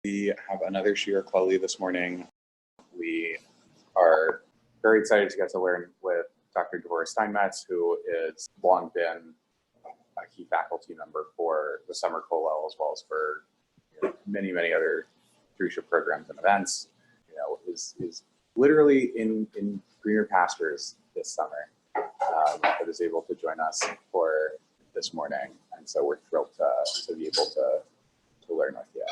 We have another Shir Klali this morning. We are very excited to get to learn with Dr. Devora Steinmetz, who has long been a key faculty member for the summer kollel, as well as for many other Drusha programs and events. Is literally in greener pastures this summer, but is able to join us for this morning, and so we're thrilled to be able to learn with you.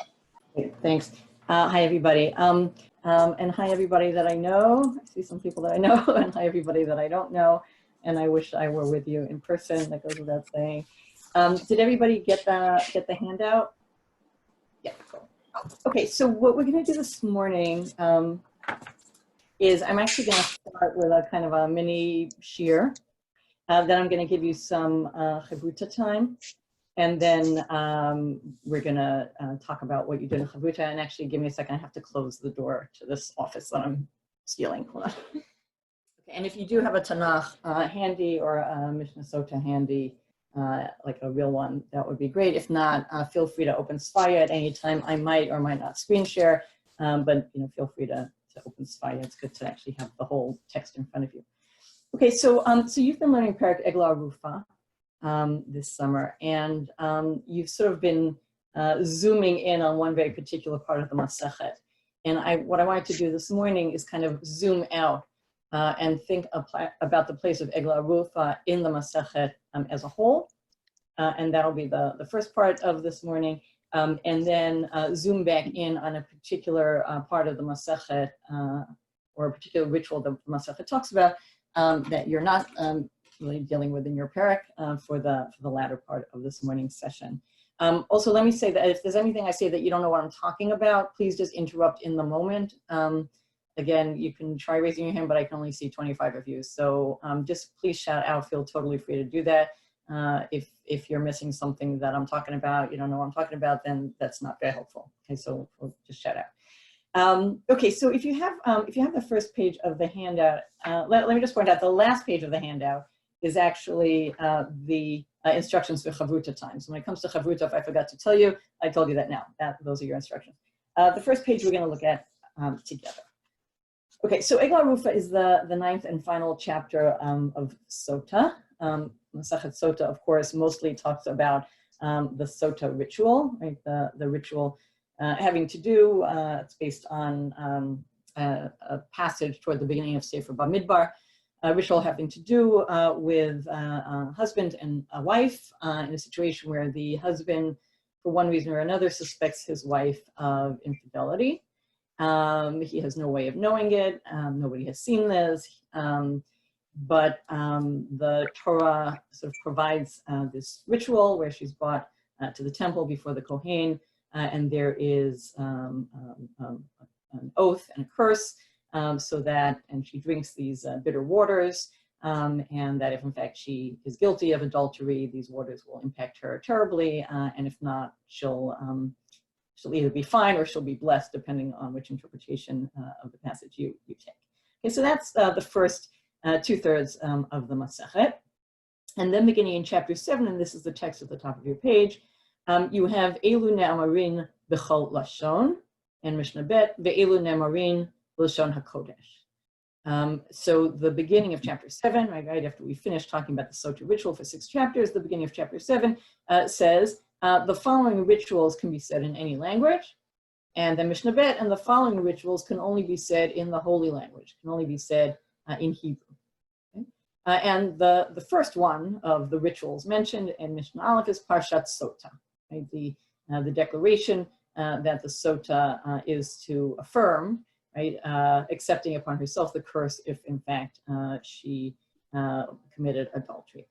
Great, thanks. Hi, everybody. And hi, everybody that I know. I see some people that I know, and hi, everybody that I don't know. And I wish I were with you in person. That goes without saying. Did everybody get the handout? Yeah, cool. Okay, so what we're going to do this morning is I'm actually going to start with a kind of a mini shir. Then I'm going to give you some chavruta time. And then we're going to talk about what you did in chavruta. And actually, give me a second. I have to close the door to this office that I'm stealing. Hold on. Okay, and if you do have a Tanakh handy or a Mishnah Sota handy, like a real one, that would be great. If not, feel free to open Svaya at any time. I might or might not screen share, but feel free to open Svaya. It's good to actually have the whole text in front of you. Okay, so you've been learning Parak Egla Arufa this summer, and you've sort of been zooming in on one very particular part of the Masechet. And what I wanted to do this morning is kind of zoom out and think about the place of Egla Arufa in the Masechet as a whole. And that'll be the first part of this morning. And then zoom back in on a particular part of the Masechet or a particular ritual that the Masechet talks about that you're not really dealing with in your parak for the latter part of this morning's session. Also, let me say that if there's anything I say that you don't know what I'm talking about, please just interrupt in the moment. Again, you can try raising your hand, but I can only see 25 of you. So just please shout out, feel totally free to do that. If you're missing something that I'm talking about, you don't know what I'm talking about, then that's not very helpful. Okay, so we'll just shout out. Okay, so if you have the first page of the handout, let me just point out the last page of the handout is actually the instructions for chavruta time. So when it comes to chavruta, if I forgot to tell you, I told you that now. Those are your instructions. The first page we're going to look at together. Okay, so Egla Arufa is the ninth and final chapter of Sota. Masechet Sota, of course, mostly talks about the Sota Ritual, right? The ritual having to do, it's based on a passage toward the beginning of Sefer Bamidbar, a ritual having to do with a husband and a wife in a situation where the husband, for one reason or another, suspects his wife of infidelity. He has no way of knowing it. Nobody has seen this. But the Torah sort of provides this ritual where she's brought to the temple before the Kohen, and there is an oath and a curse, and she drinks these bitter waters, and that if in fact she is guilty of adultery, these waters will impact her terribly, and if not, she'll either be fine or she'll be blessed, depending on which interpretation of the passage you take. Okay, so that's the first 2/3 of the Masechet. And then beginning in chapter 7, and this is the text at the top of your page, you have Elu Ne'amarin B'chol Lashon, and Mishnah Bet, Ve'elu Ne'amarin L'Shon HaKodesh. So the beginning of chapter 7, right after we finish talking about the Sota Ritual for 6 chapters, the beginning of chapter 7 says, the following rituals can be said in any language, and then Mishnah Bet, and the following rituals can only be said in the holy language, can only be said in Hebrew. Okay? And the first one of the rituals mentioned in Mishnah Aleph is Parshat Sota, right? The declaration that the Sota is to affirm, right? Accepting upon herself the curse if in fact she committed adultery.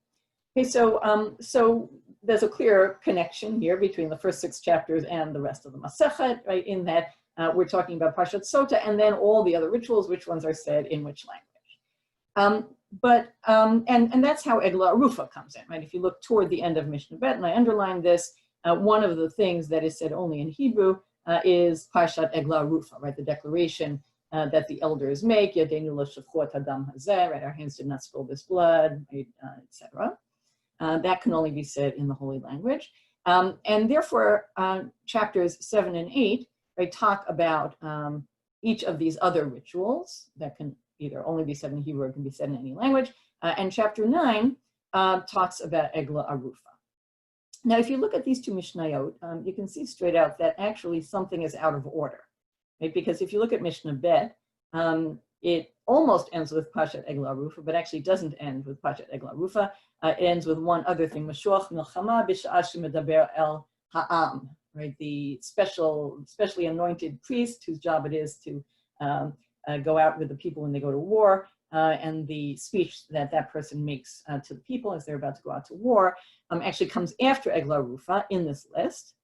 Okay, so there's a clear connection here between the first 6 chapters and the rest of the Masechet, right? In that we're talking about Parshat Sota and then all the other rituals, which ones are said in which language. And that's how Egla Arufa comes in, right? If you look toward the end of Mishnah Bet, and I underlined this, one of the things that is said only in Hebrew is Parshat Egla Arufa, right? The declaration that the elders make, Yadeinu lo shafchot hadam hazeh, right? Our hands did not spill this blood, right? Etc. That can only be said in the holy language. And therefore, chapters 7 and 8 right, talk about each of these other rituals that can either only be said in Hebrew or can be said in any language. And chapter 9 talks about Egla Arufa. Now, if you look at these two Mishnayot, you can see straight out that actually something is out of order, right? Because if you look at Mishnah Bet, it almost ends with Pashat Egla Arufa, but actually doesn't end with Pashat Egla Arufa. It ends with one other thing, Mashuach Milchama B'Sha'ah Shemedaber El Ha'am, right? The specially anointed priest whose job it is to go out with the people when they go to war, and the speech that that person makes to the people as they're about to go out to war actually comes after Egla Arufa in this list.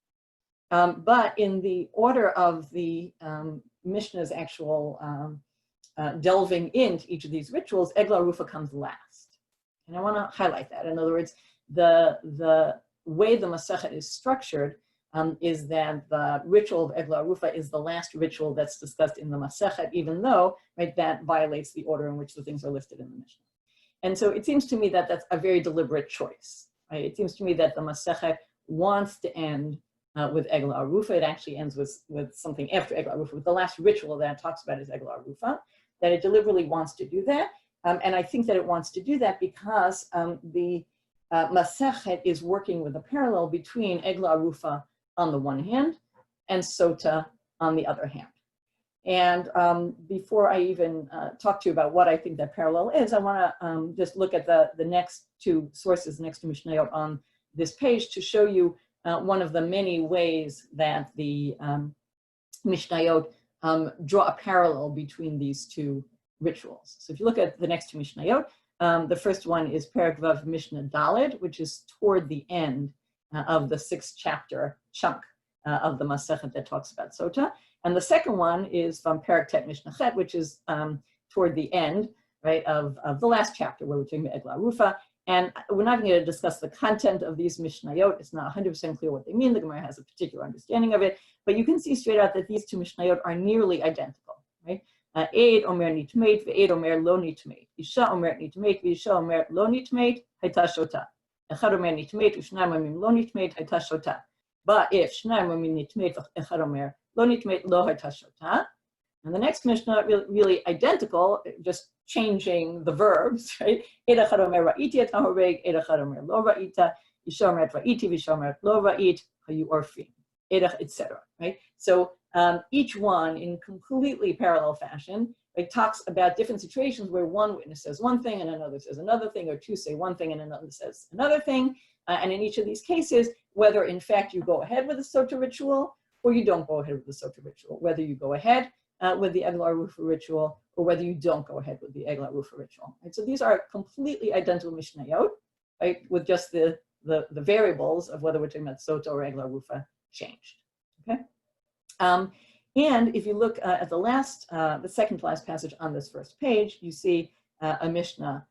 But in the order of the Mishnah's actual delving into each of these rituals, Egla Arufa comes last. And I want to highlight that. In other words, the way the Masechet is structured is that the ritual of Egla Arufa is the last ritual that's discussed in the Masechet, even though, right, that violates the order in which the things are listed in the Mishnah. And so it seems to me that that's a very deliberate choice. Right? It seems to me that the Masechet wants to end with Egla Arufa. It actually ends with something after Egla Arufa. The last ritual that it talks about is Egla Arufa, that it deliberately wants to do that. And I think that it wants to do that because the Masechet is working with a parallel between Egla Arufa on the one hand and Sota on the other hand. And before I even talk to you about what I think that parallel is, I want to just look at the next two sources, next to Mishnayot on this page to show you one of the many ways that the Mishnayot draw a parallel between these two rituals. So if you look at the next two Mishnayot, the first one is Perek Vav Mishnah Daled, which is toward the end of the 6th chapter chunk of the Masechet that talks about Sota. And the second one is from Perek Tet Mishnah Chet, which is toward the end, right, of the last chapter where we're talking about Egla Arufa. And we're not going to discuss the content of these Mishnayot. It's not 100% clear what they mean. The Gemara has a particular understanding of it. But you can see straight out that these two Mishnayot are nearly identical, right? Eid omer nitmeit ve'eid omer lo nitmeit. Isha omer nitmeit ve'isha omer lo nitmeit, hayta shota. Echad omer nitmeit u'shnayim omrim lo nitmeit, hayta shota. But if shnayim omrim nitmeit ve'echad omer lo nitmeit, lo hayta shota. And the next Mishnah, really identical, just changing the verbs, right? Eid echad omer ra'iti et hahoreg, eid echad omer lo ra'ita, isha omeret ra'iti v'isha omeret lo ra'it, hayu orfim, etc. Right? So each one in completely parallel fashion, it talks about different situations where one witness says one thing and another says another thing, or two say one thing and another says another thing. And in each of these cases, whether in fact you go ahead with the Sota ritual or you don't go ahead with the Sota ritual, whether you go ahead with the Egla Arufa ritual or whether you don't go ahead with the Egla Arufa ritual. Right? So these are completely identical Mishnayot, right, with just the variables of whether we're talking about Sota or Egla Arufa changed. Okay. And if you look at the second to last passage on this first page, you see a Mishnah,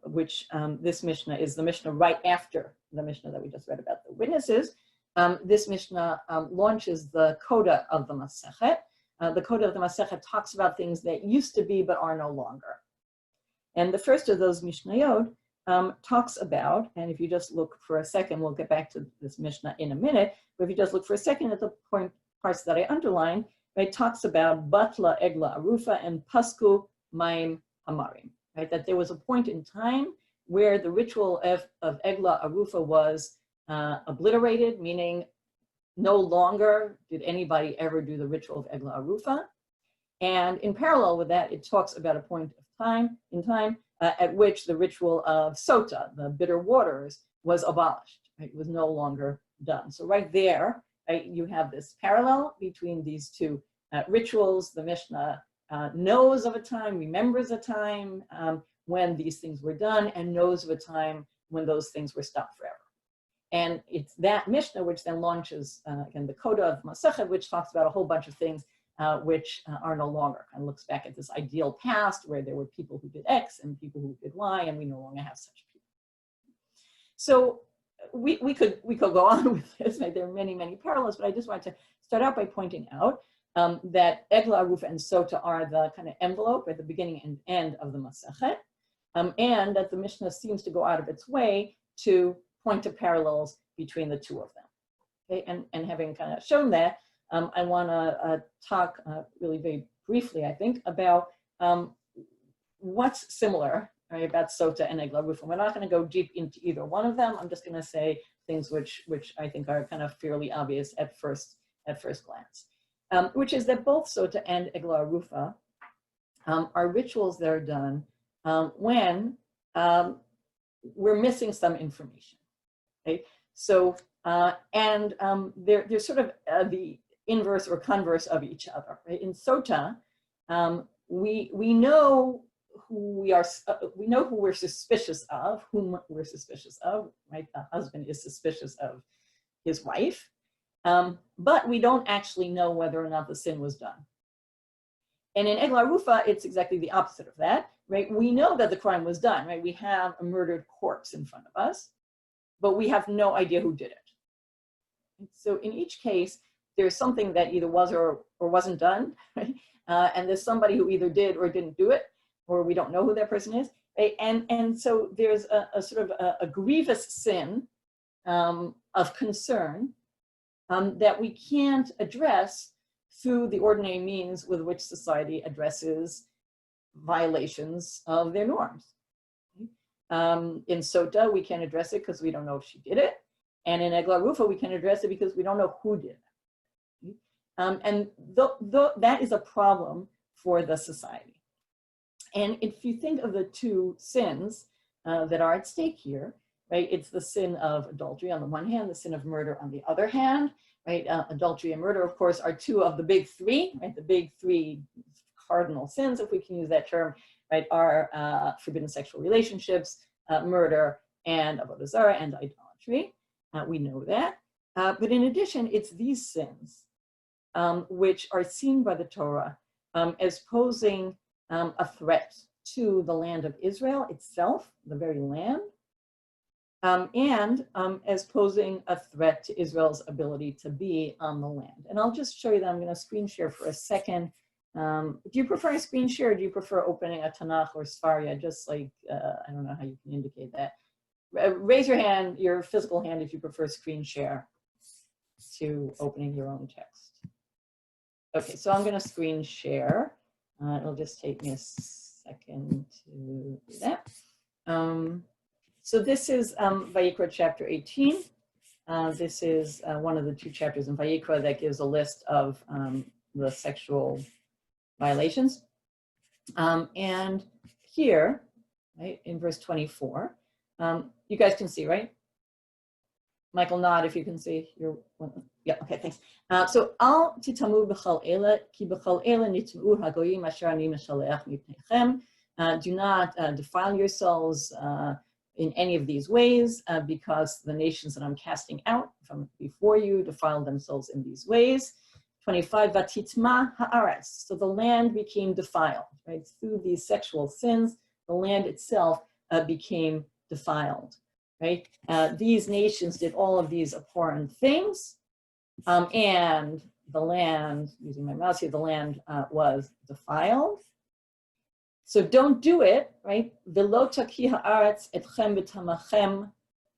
which this Mishnah is the Mishnah right after the Mishnah that we just read about the witnesses. This Mishnah launches the Coda of the Masechet. The Coda of the Masechet talks about things that used to be but are no longer. And the first of those Mishnayot talks about, and if you just look for a second, we'll get back to this Mishnah in a minute, but if you just look for a second at the parts that I underlined, right, talks about Batla Egla Arufa and Pasku Maim Hamarim, right, that there was a point in time where the ritual of Egla Arufa was obliterated, meaning no longer did anybody ever do the ritual of Egla Arufa. And in parallel with that, it talks about a point of time at which the ritual of Sota, the bitter waters, was abolished. Right? It was no longer done. So right there, right, you have this parallel between these two rituals. The Mishnah knows of a time, remembers a time when these things were done, and knows of a time when those things were stopped forever. And it's that Mishnah which then launches, again, the Coda of Masechet, which talks about a whole bunch of things which are no longer, and looks back at this ideal past where there were people who did X and people who did Y, and we no longer have such people. So we could go on with this. Right? There are many, many parallels, but I just wanted to start out by pointing out that Egla Arufa and Sota are the kind of envelope at the beginning and end of the Masechet, and that the Mishnah seems to go out of its way to point to parallels between the two of them. Okay? And having kind of shown that, I want to talk really very briefly, I think, about what's similar, right, about Sota and Egla Arufa. We're not going to go deep into either one of them. I'm just going to say things which I think are kind of fairly obvious at first glance, which is that both Sota and Egla Arufa are rituals that are done when we're missing some information. Okay, so they're sort of the inverse or converse of each other. Right? In Sota, we know who we are. We know who we're suspicious of. Whom we're suspicious of. Right? The husband is suspicious of his wife, but we don't actually know whether or not the sin was done. And in Egla Arufa, it's exactly the opposite of that. Right? We know that the crime was done. Right? We have a murdered corpse in front of us, but we have no idea who did it. So in each case, there's something that either was or wasn't done, right? And there's somebody who either did or didn't do it, or we don't know who that person is. Right? And so there's a sort of a grievous sin of concern that we can't address through the ordinary means with which society addresses violations of their norms. In Sota, we can't address it because we don't know if she did it. And in Egla Arufa, we can address it because we don't know who did it. That is a problem for the society. And if you think of the two sins that are at stake here, right, it's the sin of adultery on the one hand, the sin of murder on the other hand, right? Adultery and murder, of course, are two of the big three, right? The big three cardinal sins, if we can use that term, right, are forbidden sexual relationships, murder, and avodah zarah and idolatry. We know that. But in addition, it's these sins which are seen by the Torah as posing a threat to the land of Israel itself, the very land, and as posing a threat to Israel's ability to be on the land. And I'll just show you that. I'm going to screen share for a second. Do you prefer a screen share, or do you prefer opening a Tanakh or Sfaria? Just like, I don't know how you can indicate that. Raise your hand, your physical hand, if you prefer screen share to opening your own text. Okay, so I'm going to screen share. It'll just take me a second to do that. So this is Vayikra chapter 18. This is one of the two chapters in Vayikra that gives a list of the sexual violations. And here, right, in verse 24, you guys can see, right? Michael, nod if you can see. Yeah, okay, thanks. So, al titamu b'chal ela, ki b'chal ela nitmu hagoyim asher ani meshaleach mipnechem. Do not defile yourselves in any of these ways, because the nations that I'm casting out from before you defiled themselves in these ways. 25, vatitma haaretz. So the land became defiled, right? Through these sexual sins, the land itself became defiled, right? These nations did all of these abhorrent things, and the land, using my mouse here, the land was defiled. So don't do it, right? V'lo taki haaretz etchem v'tamachem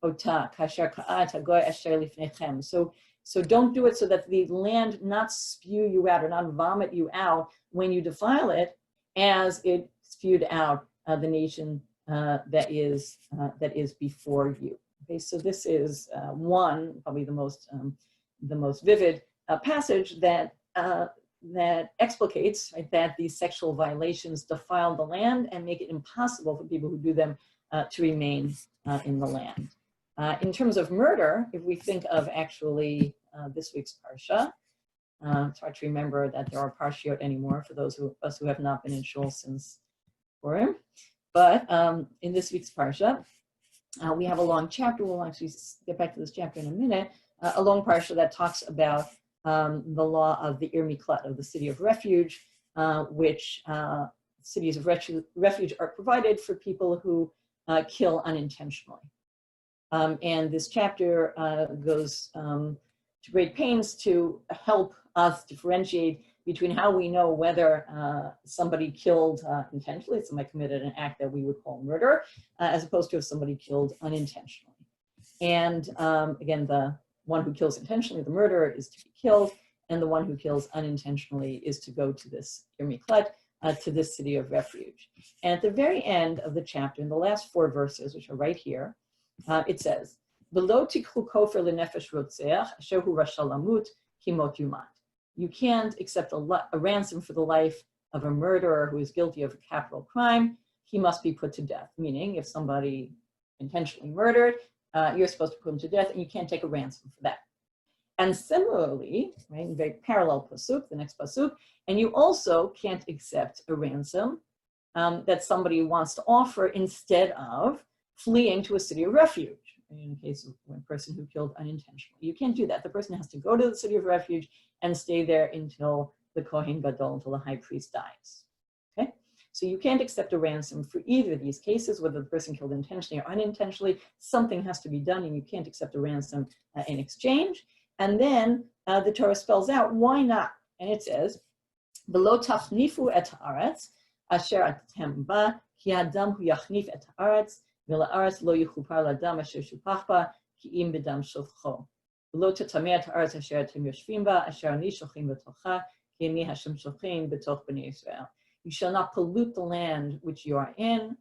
ota kasher ka'at hagoy asher lifnechem. So don't do it so that the land not spew you out or not vomit you out when you defile it, as it spewed out the nation that is before you. Okay, so this is probably the most vivid passage that explicates, right, that these sexual violations defile the land and make it impossible for people who do them to remain in the land. In terms of murder, if we think of actually this week's parsha, it's hard to remember that there are parshiot anymore for those of us who have not been in shul since Purim. But in this week's parsha, we have a long chapter. We'll actually get back to this chapter in a minute. A long parsha that talks about the law of the Ir Miklat, of the city of refuge, which cities of refuge are provided for people who kill unintentionally. And this chapter goes to great pains to help us differentiate between how we know whether somebody killed intentionally, somebody committed an act that we would call murder, as opposed to if somebody killed unintentionally. And again, the one who kills intentionally, the murderer, is to be killed, and the one who kills unintentionally is to go to this miklat, to this city of refuge. And at the very end of the chapter, in the last 4 verses, which are right here, it says, "V'lo tikhu kofer lenefesh rotzeach asher hu rasha lamut ki mot yumat." You can't accept a ransom for the life of a murderer who is guilty of a capital crime. He must be put to death. Meaning, if somebody intentionally murdered, you're supposed to put him to death, and you can't take a ransom for that. And similarly, right, in very parallel pasuk, the next pasuk, and you also can't accept a ransom that somebody wants to offer instead of fleeing to a city of refuge. In the case of one person who killed unintentionally, you can't do that. The person has to go to the city of refuge and stay there until the Kohen Gadol, until the high priest dies. Okay, so you can't accept a ransom for either of these cases, whether the person killed intentionally or unintentionally. Something has to be done, and you can't accept a ransom in exchange. And then the Torah spells out why not, and it says, "V'lo tachnifu et haaretz asher atem ba ki adam hu yachnif et haaretz v'la'aretz lo yichupar l'adam asher shupach ba ki im b'dam shofcho. V'lo tetameh et haaretz asher atem yoshvim ba asher ani shochim b'tocha ki ani Hashem shochim b'toch b'nei Yisrael." You shall not pollute the land which you are in.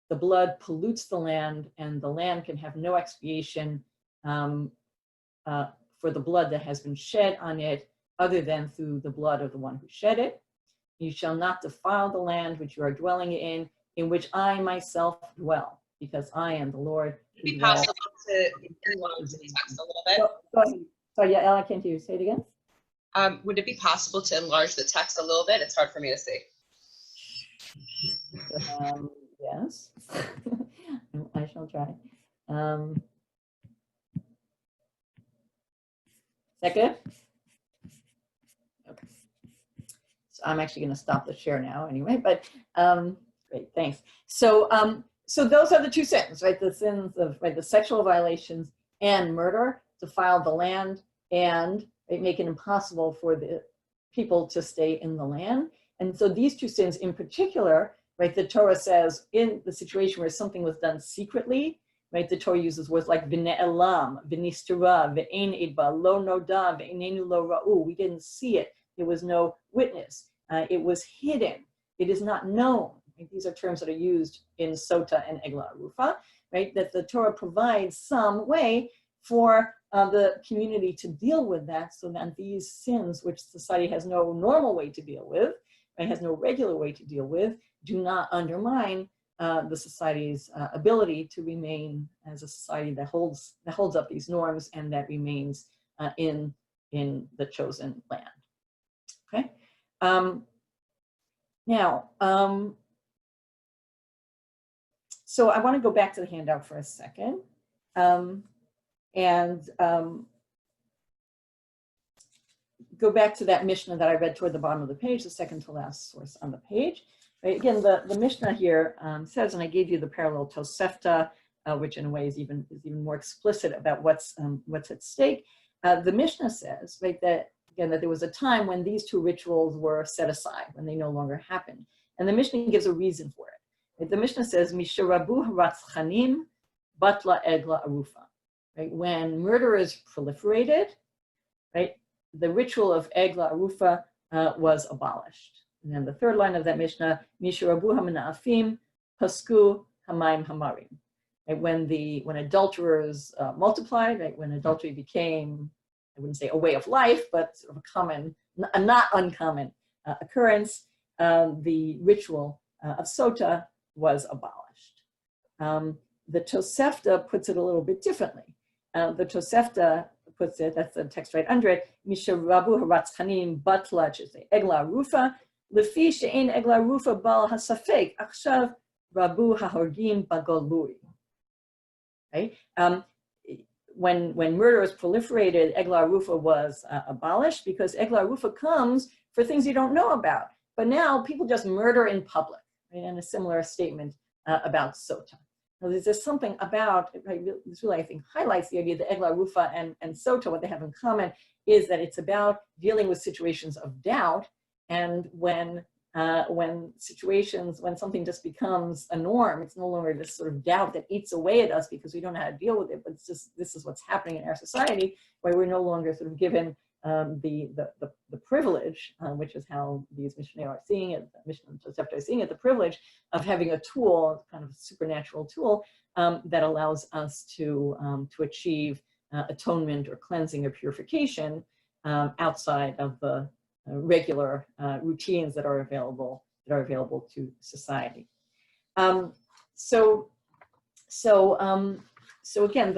The blood pollutes the land, and the land can have no expiation for the blood that has been shed on it, other than through the blood of the one who shed it. You shall not defile the land which you are dwelling in which I myself dwell, because I am the Lord. Would it be possible to enlarge the text a little bit? Go ahead. Sorry, yeah, Ella, I can't hear you. Say it again. Would it be possible to enlarge the text a little bit? It's hard for me to see. Yes, I shall try. Is that good? Okay. So I'm actually going to stop the share now anyway, but great, thanks. So so those are the 2 sins, right? The sins of the sexual violations and murder, defile the land, and make it impossible for the people to stay in the land. And so these 2 sins in particular, right, the Torah says in the situation where something was done secretly, right, the Torah uses words like v'ne'elam, v'nistera, v'ein idba, lo noda, v'einenu lo ra'u. We didn't see it. There was no witness. It was hidden. It is not known. Right? These are terms that are used in Sota and Egla Arufa, right, that the Torah provides some way for the community to deal with that, so that these sins, which society has no normal way to deal with, right, has no regular way to deal with, do not undermine the society's ability to remain as a society that holds up these norms and that remains in the chosen land. Okay. Now, so I want to go back to the handout for a second, and go back to that Mishnah that I read toward the bottom of the page, the second to last source on the page. Right, again, the Mishnah here says, and I gave you the parallel Tosefta, which in a way is even more explicit about what's at stake. The Mishnah says, right, that again that there was a time when these 2 rituals were set aside, when they no longer happened, and the Mishnah gives a reason for it. Right, the Mishnah says, "Misharabu haratzchanim batla egla arufa." Right, when murderers proliferated, right, the ritual of Egla Arufa was abolished. And then the 3rd line of that Mishnah, Mishurabu hamana'afim pasku hamayim hamarim. Right, when adulterers multiplied, right, when adultery became, I wouldn't say a way of life, but sort of a not uncommon occurrence, the ritual of Sota was abolished. The Tosefta puts it a little bit differently. The Tosefta puts it, that's the text right under it, Misharabu haratzchanim batla, which is Egla Arufa, lefi she'ein Egla Arufa bal hasafek, achshav rabu hahorgim bagolui. Right? When murderers proliferated, Egla Arufa was abolished, because Egla Arufa comes for things you don't know about. But now people just murder in public, right? And a similar statement about Sota. Now, there's something about, right, this really, I think, highlights the idea that Egla Arufa and Sota, what they have in common is that it's about dealing with situations of doubt. And when something just becomes a norm, it's no longer this sort of doubt that eats away at us because we don't know how to deal with it, but it's just, this is what's happening in our society, where we're no longer sort of given the privilege, which is how these Mishnah are seeing it, Masechet Sota are seeing it, the privilege of having a tool, kind of a supernatural tool, that allows us to achieve atonement or cleansing or purification outside of the regular routines that are available to society. So again,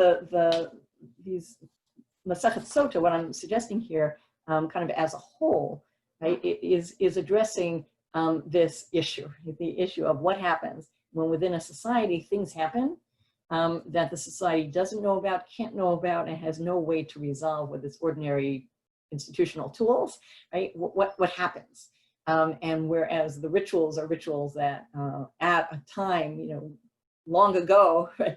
these Masechet Sota, what I'm suggesting here, kind of as a whole, right, is addressing this issue, the issue of what happens when within a society things happen that the society doesn't know about, can't know about, and has no way to resolve with its ordinary institutional tools, right? What happens? And whereas the rituals are rituals that at a time, long ago, right,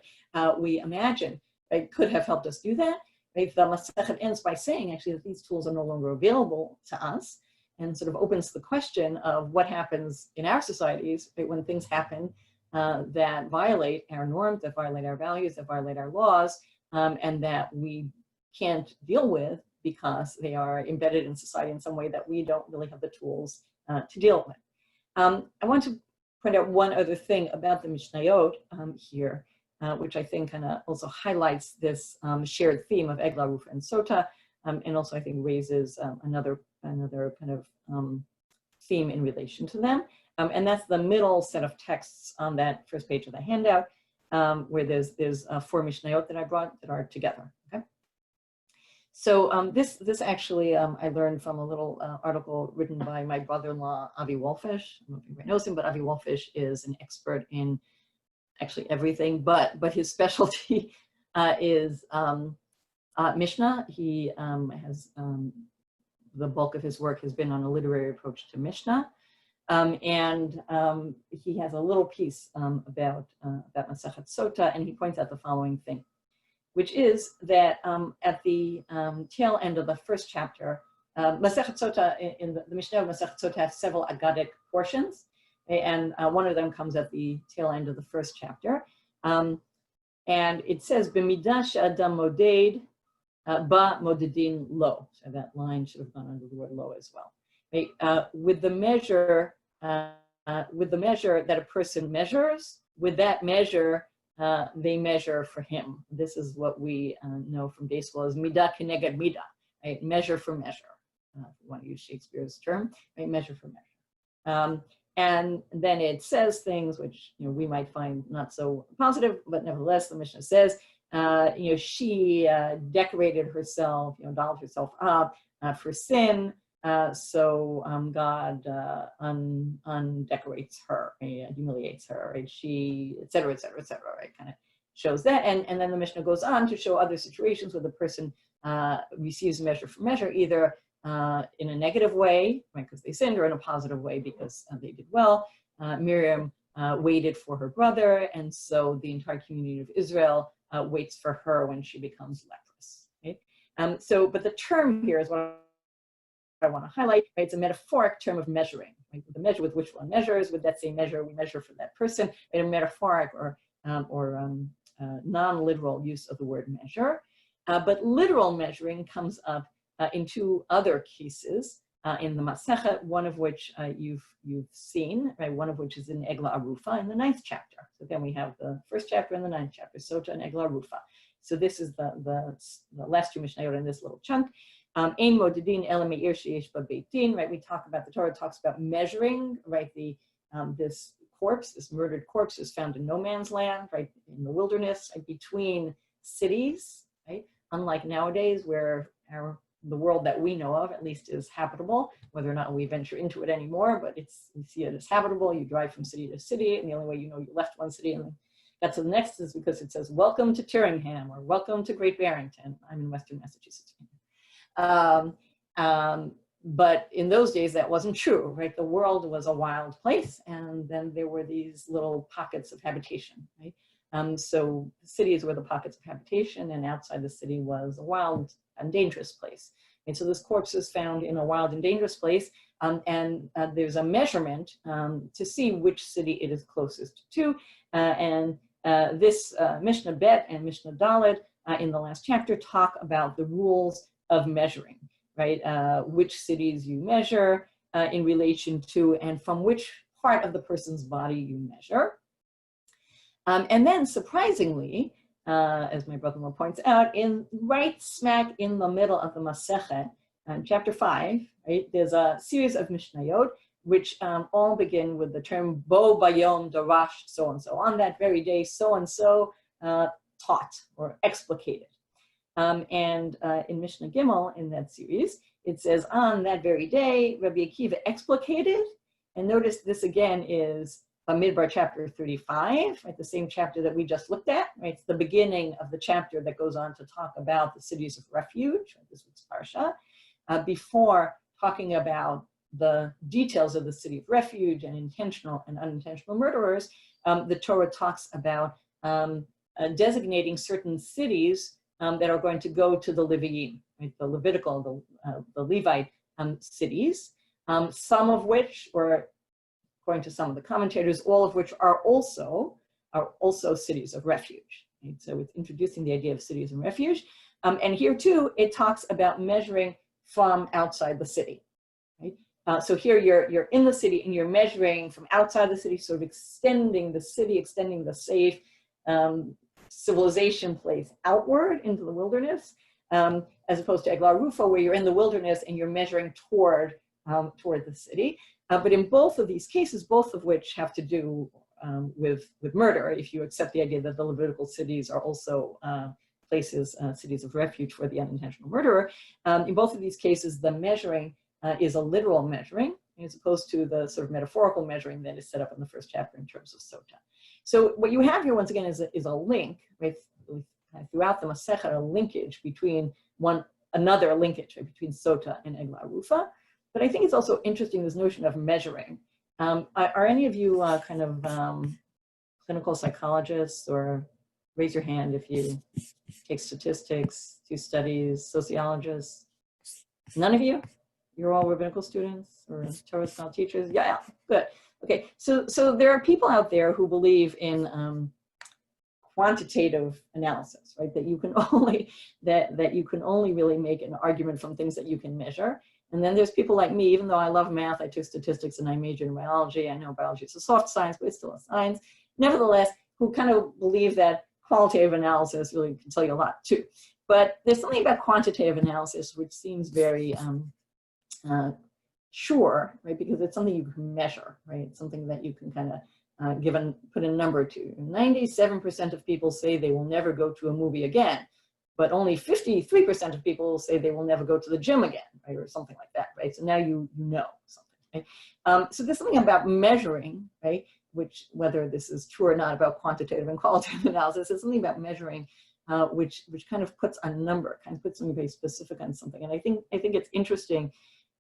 we imagine, right, could have helped us do that. Right? The Masechet ends by saying actually that these tools are no longer available to us, and sort of opens the question of what happens in our societies, right, when things happen that violate our norms, that violate our values, that violate our laws, and that we can't deal with because they are embedded in society in some way that we don't really have the tools to deal with. I want to point out one other thing about the Mishnayot here, which I think kind of also highlights this shared theme of Egla Arufa and Sota, and also I think raises another kind of theme in relation to them. And that's the middle set of texts on that first page of the handout, where there's 4 Mishnayot that I brought that are together. Okay. So this actually I learned from a little article written by my brother-in-law Avi Wolfish. I don't know if anybody knows him, but Avi Wolfish is an expert in actually everything, but his specialty is Mishnah. He has the bulk of his work has been on a literary approach to Mishnah, and he has a little piece about Masechet Sota, and he points out the following thing, which is that at the tail end of the first chapter, Masechet Sota in the Mishnah of Masechet Sota has several Agadic portions. And one of them comes at the tail end of the first chapter. And it says, B'midah she'adam moded, ba modedin lo. So that line should have gone under the word lo as well. Right? With the measure that a person measures, with that measure, they measure for him. This is what we know from day school as midah keneged midah, right? Measure for measure. If you want to use Shakespeare's term, right? Measure for measure. And then it says things which we might find not so positive, but nevertheless, the Mishnah says, she decorated herself, dolled herself up for sin, so God undecorates her, humiliates her, right? She, et cetera, right? Kind of shows that, and then the Mishnah goes on to show other situations where the person receives measure for measure, either in a negative way, right, because they sinned, or in a positive way because they did well. Miriam waited for her brother, and so the entire community of Israel waits for her when she becomes leprous. Right? But the term here is what I want to highlight. Right? It's a metaphoric term of measuring. Right? The measure with which one measures, with that same measure, we measure for that person. Right? A metaphoric or non-literal use of the word measure. But literal measuring comes up in 2 other cases in the Masechet, one of which you've seen, right? One of which is in Egla Arufa in the 9th chapter. So then we have the 1st chapter and the 9th chapter, Sota and Egla Arufa. So this is the last 2 Mishnayot in this little chunk. Ein modedin ela me'ir sheyesh ba beit din, right? We talk about, the Torah talks about measuring, right? This corpse, this murdered corpse, is found in no man's land, right? In the wilderness, right? Between cities, right? Unlike nowadays, where the world that we know of, at least, is habitable, whether or not we venture into it anymore, but we see it as habitable. You drive from city to city, and the only way you know you left one city and got to the next is because it says, welcome to Tyringham, or welcome to Great Barrington. I'm in Western Massachusetts. But in those days, that wasn't true, right? The world was a wild place, and then there were these little pockets of habitation, right? So cities were the pockets of habitation, and outside the city was a wild and dangerous place. And so this corpse is found in a wild and dangerous place, and there's a measurement to see which city it is closest to. This Mishnah Bet and Mishnah Dalet in the last chapter talk about the rules of measuring, right? Which cities you measure in relation to, and from which part of the person's body you measure. And then surprisingly, as my brother-in-law points out, right smack in the middle of the Masechet, chapter 5, right, there's a series of Mishnayot, which all begin with the term Bo Bayom Darash, so-and-so. On that very day, so-and-so taught or explicated. And in Mishnah Gimel, in that series, it says, on that very day, Rabbi Akiva explicated. And notice this again is Bamidbar chapter 35, right, the same chapter that we just looked at, right? It's the beginning of the chapter that goes on to talk about the cities of refuge, right, this week's parsha, before talking about the details of the city of refuge and intentional and unintentional murderers. The Torah talks about designating certain cities that are going to go to the Leviim, right, the Levitical, the Levite cities, some of which, or according to some of the commentators, all of which are also cities of refuge. Right? So it's introducing the idea of cities of refuge. And here too, it talks about measuring from outside the city. Right? So here you're in the city and you're measuring from outside the city, sort of extending the city, extending the safe civilization place outward into the wilderness, as opposed to Egla Arufa, where you're in the wilderness and you're measuring toward the city. But in both of these cases, both of which have to do with murder, if you accept the idea that the Levitical cities are also places, cities of refuge for the unintentional murderer, in both of these cases, the measuring is a literal measuring, as opposed to the sort of metaphorical measuring that is set up in the first chapter in terms of Sota. So what you have here, once again, is a link, right, throughout the Masechet, a linkage between another linkage, right, between Sota and Egla Arufa. But I think it's also interesting, this notion of measuring. Are any of you kind of clinical psychologists, or raise your hand if you take statistics, do studies, sociologists? None of you? You're all rabbinical students or Torah scholar teachers? Yeah, good. Okay, so there are people out there who believe in quantitative analysis, right? That you can only really make an argument from things that you can measure. And then there's people like me, even though I love math, I took statistics and I majored in biology. I know biology is a soft science, but it's still a science. Nevertheless, who kind of believe that qualitative analysis really can tell you a lot too. But there's something about quantitative analysis which seems very sure, right? Because it's something you can measure, right? It's something that you can kind of put a number to. 97% of people say they will never go to a movie again, but only 53% of people say they will never go to the gym again, right? Or something like that, right? So now you know something, right? So there's something about measuring, right? Which, whether this is true or not about quantitative and qualitative analysis, there's something about measuring which kind of puts a number, kind of puts something very specific on something. And I think it's interesting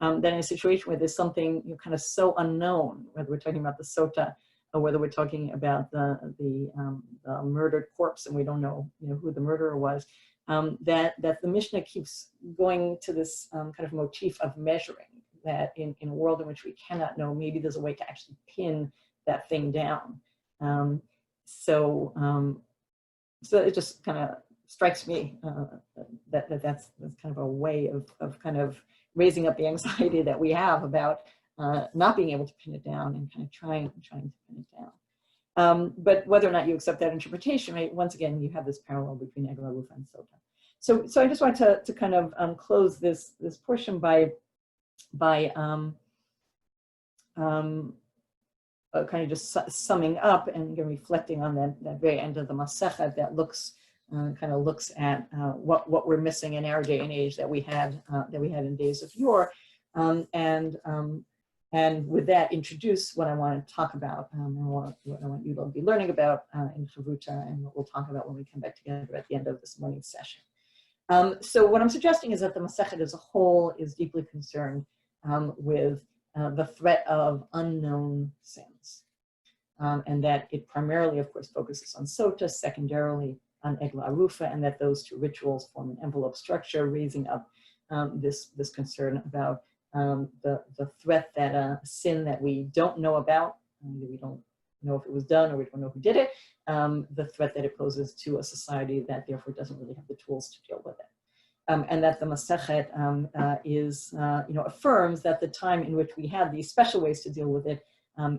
that in a situation where there's something kind of so unknown, whether we're talking about the Sota or whether we're talking about the murdered corpse and we don't know, who the murderer was, that the Mishnah keeps going to this kind of motif of measuring, that in a world in which we cannot know, maybe there's a way to actually pin that thing down. So it just kind of strikes me that's kind of a way of kind of raising up the anxiety that we have about not being able to pin it down and kind of trying to pin it down. But whether or not you accept that interpretation, right, once again, you have this parallel between Egla Arufa and Sota. So I just want to kind of close this portion by kind of just summing up and reflecting on that very end of the Masechet that kind of looks at what we're missing in our day and age that we had in days of yore, and with that, introduce what I want to talk about, and what I want you to be learning about in Chavruta, and what we'll talk about when we come back together at the end of this morning's session. So what I'm suggesting is that the Masechet as a whole is deeply concerned with the threat of unknown sins, and that it primarily, of course, focuses on Sota, secondarily on Egla Arufa, and that those two rituals form an envelope structure, raising up this concern about the threat that a sin that we don't know about, we don't know if it was done or we don't know who did it, the threat that it poses to a society that therefore doesn't really have the tools to deal with it. and that the Masechet affirms that the time in which we had these special ways to deal with it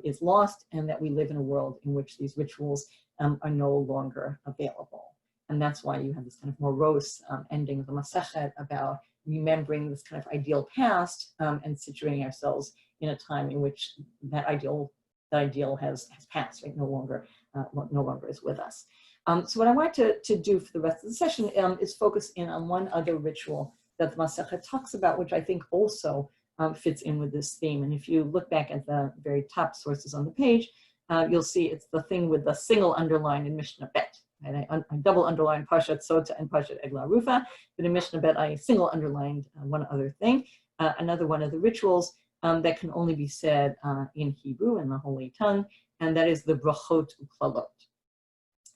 is lost, and that we live in a world in which these rituals are no longer available. And that's why you have this kind of morose ending of the Masechet about remembering this kind of ideal past and situating ourselves in a time in which that ideal has passed, right? No longer is with us. So what I want to do for the rest of the session is focus in on one other ritual that the Masechet talks about, which I think also fits in with this theme. And if you look back at the very top sources on the page, you'll see it's the thing with the single underline in Mishnah Bet. And I double underlined Masechet Sota and Masechet Egla Arufa, but in Mishnah Bet I single underlined one other thing, another one of the rituals that can only be said in Hebrew, in the Holy Tongue, and that is the Berakhot uQlalot.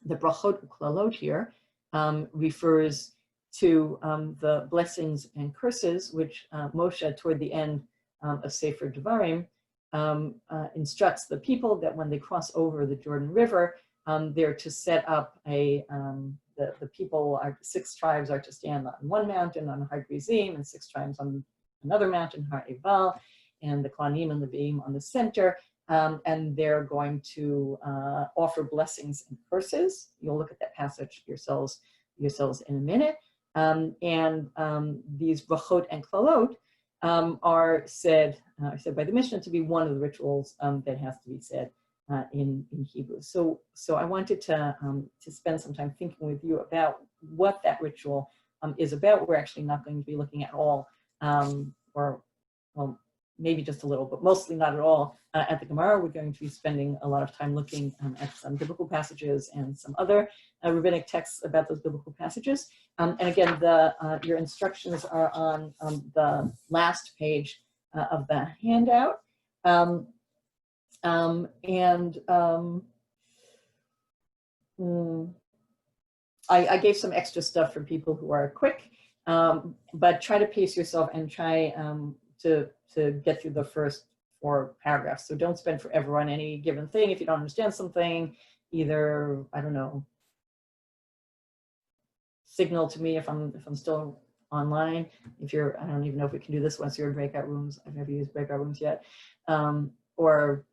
The Berakhot uQlalot here refers to the blessings and curses which Moshe, toward the end of Sefer Devarim, instructs the people that when they cross over the Jordan River, they're to set up the people, 6 tribes are to stand on one mountain, on Har Gerizim, and 6 tribes on another mountain, Har Ebal, and the Kohanim and the Leviim on the center, and they're going to offer blessings and curses. You'll look at that passage yourselves in a minute. These Berakhot and Klalot are said by the Mishnah to be one of the rituals that has to be said in Hebrew. So I wanted to spend some time thinking with you about what that ritual is about. We're actually not going to be looking at all, or well, maybe just a little, but mostly not at all at the Gemara. We're going to be spending a lot of time looking at some biblical passages and some other rabbinic texts about those biblical passages. And again, your instructions are on the last page of the handout. I gave some extra stuff for people who are quick, but try to pace yourself and try to get through the first 4 paragraphs. So don't spend forever on any given thing. If you don't understand something, either, I don't know, signal to me if I'm still online. If you're, I don't even know if we can do this once you're in breakout rooms. I've never used breakout rooms yet. Or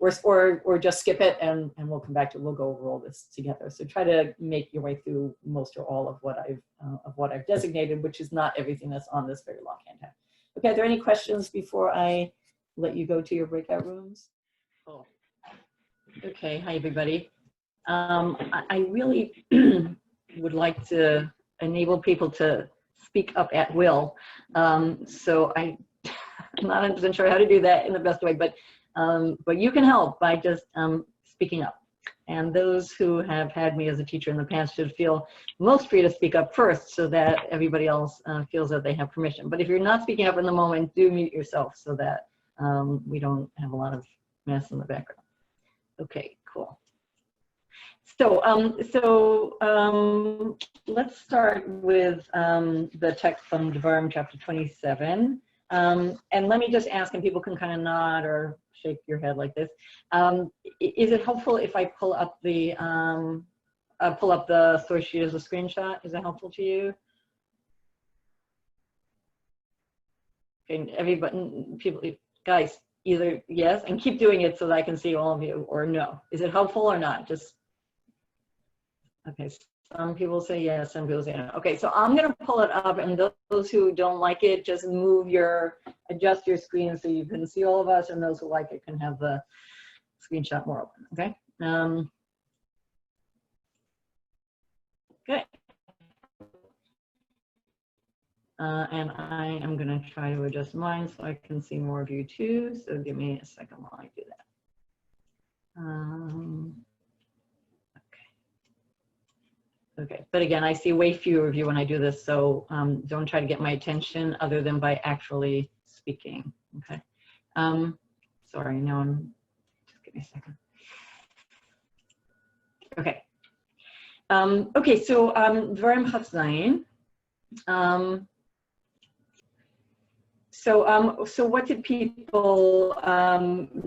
just skip it and we'll come back to it. We'll go over all this together. So try to make your way through most or all of what I've designated, which is not everything that's on this very long handout. Okay, are there any questions before I let you go to your breakout rooms? Cool. Okay, hi everybody. I really would like to enable people to speak up at will. So I'm not 100% sure how to do that in the best way, but you can help by just speaking up. And those who have had me as a teacher in the past should feel most free to speak up first so that everybody else feels that they have permission. But if you're not speaking up in the moment, do mute yourself so that we don't have a lot of mess in the background. Okay, cool. So, let's start with the text from Devarim chapter 27. And let me just ask, and people can kind of nod or shake your head like this. Is it helpful if I pull up the source sheet as a screenshot? Is that helpful to you? Okay, everybody, people, guys, either yes, and keep doing it so that I can see all of you, or no. Is it helpful or not? Just, okay. Some people say yes, some people say no. Okay, so I'm gonna pull it up, and those who don't like it, just adjust your screen so you can see all of us, and those who like it can have the screenshot more open, okay? Good. And I am gonna try to adjust mine so I can see more of you too, so give me a second while I do that. Okay, but again, I see way fewer of you when I do this, so don't try to get my attention other than by actually speaking, okay? Sorry, no, just give me a second. Okay. Okay, so Dvarim Chatzayin. So what did people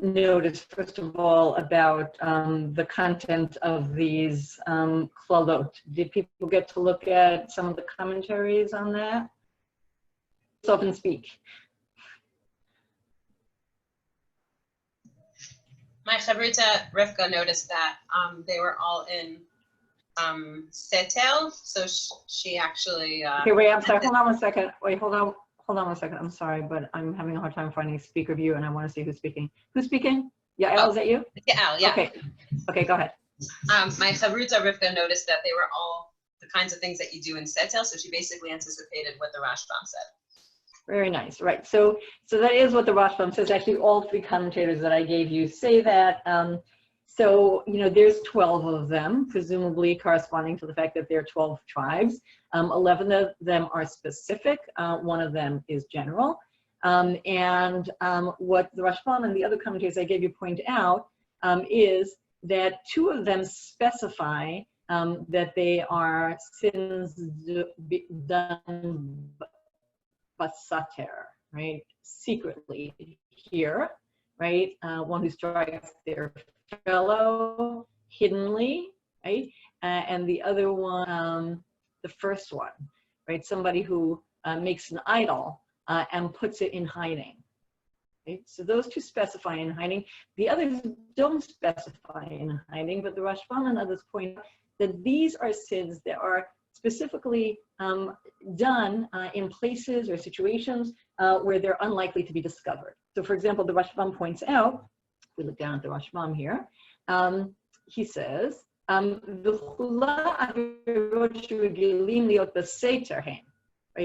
notice, first of all, about the content of these Klalot? Did people get to look at some of the commentaries on that? yourself and speak. My chavrita Rivka noticed that they were all in setel, so she actually. Okay, wait, I'm sorry. Hold on one second. Wait, hold on one second. I'm sorry, but I'm having a hard time finding speaker view, and I want to see who's speaking. Who's speaking? Yeah, Al, is that you? Yeah, Al, yeah. Okay, go ahead. My chavruta Rivka noticed that they were all the kinds of things that you do in setel, so she basically anticipated what the Rashbam said. Very nice, right? So that is what the Rashbam says. Actually, all three commentators that I gave you say that. So, there's 12 of them, presumably corresponding to the fact that there are 12 tribes. 11 of them are specific. One of them is general. And what the Rashbam and the other commentators I gave you point out is that 2 of them specify that they are sins done basater, right? Secretly here, right? One who strikes their fellow hiddenly, right? And the other one, the first one, right? Somebody who makes an idol and puts it in hiding. Right? So those 2 specify in hiding. The others don't specify in hiding, but the Rashbam and others point out that these are sins that are specifically done in places or situations where they're unlikely to be discovered. So for example, the Rashbam points out, we look down at the Rashbam here, he says, right?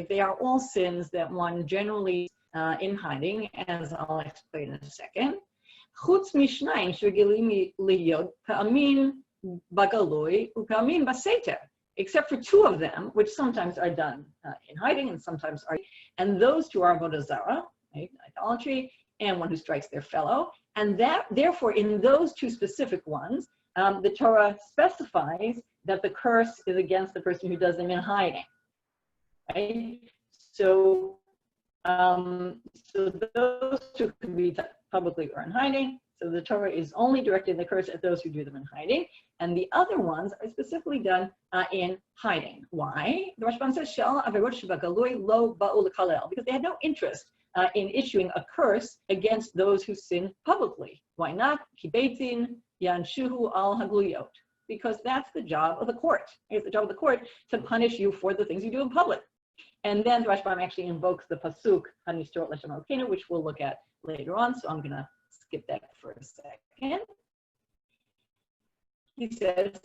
They are all sins that one generally in hiding, as I'll explain in a second. Chutz mishnayim shegilim liyot pa'amin bagaloi upa'amin baseter. Except for 2 of them, which sometimes are done in hiding and sometimes are, and those 2 are avodah zarah, right, idolatry, and one who strikes their fellow. And that, therefore, in those 2 specific ones, the Torah specifies that the curse is against the person who does them in hiding, right? So, so those 2 can be publicly or in hiding. So the Torah is only directing the curse at those who do them in hiding. And the other ones are specifically done in hiding. Why? The Rashbam says, because they had no interest in issuing a curse against those who sin publicly. Why not? Because that's the job of the court. It's the job of the court to punish you for the things you do in public. And then the Rashbam actually invokes the pasuk, which we'll look at later on. So I'm going to skip that for a second. He says,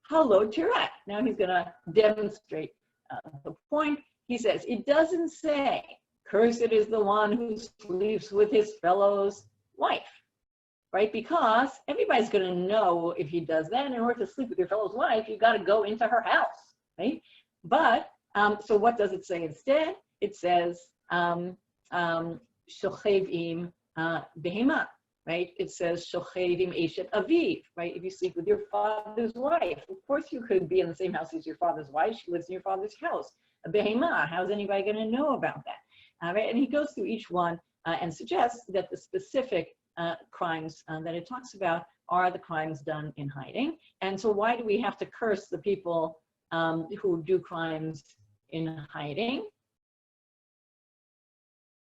hello, Tirat. Now he's going to demonstrate the point. He says, it doesn't say, cursed is the one who sleeps with his fellow's wife, right? Because everybody's going to know if he does that. In order to sleep with your fellow's wife, you've got to go into her house, right? But, so what does it say instead? It says, shochev im behema. Right? It says, Shochevim Eshet Aviv, right? If you sleep with your father's wife, of course you could be in the same house as your father's wife. She lives in your father's house. A behema, how's anybody going to know about that? Right? And he goes through each one and suggests that the specific crimes that it talks about are the crimes done in hiding. And so why do we have to curse the people who do crimes in hiding?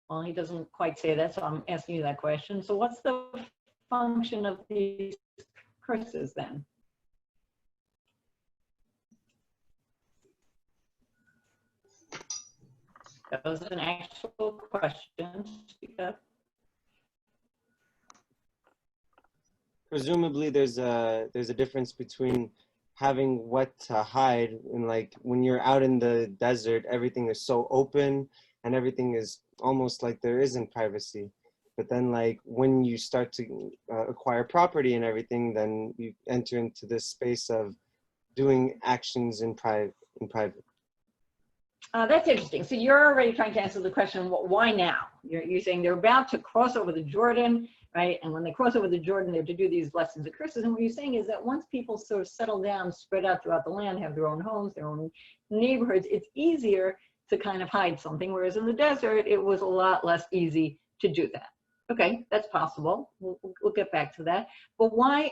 Well, he doesn't quite say that, so I'm asking you that question. So what's the function of these curses then? That was an actual question. Speak up. Presumably there's a difference between having what to hide, and like when you're out in the desert, everything is so open and everything is almost like there isn't privacy. But then like when you start to acquire property and everything, then you enter into this space of doing actions in private. That's interesting. So you're already trying to answer the question, well, why now? You're saying they're about to cross over the Jordan, right? And when they cross over the Jordan, they're to do these blessings and curses. And what you're saying is that once people sort of settle down, spread out throughout the land, have their own homes, their own neighborhoods, it's easier to kind of hide something. Whereas in the desert, it was a lot less easy to do that. Okay, that's possible. We'll get back to that. But why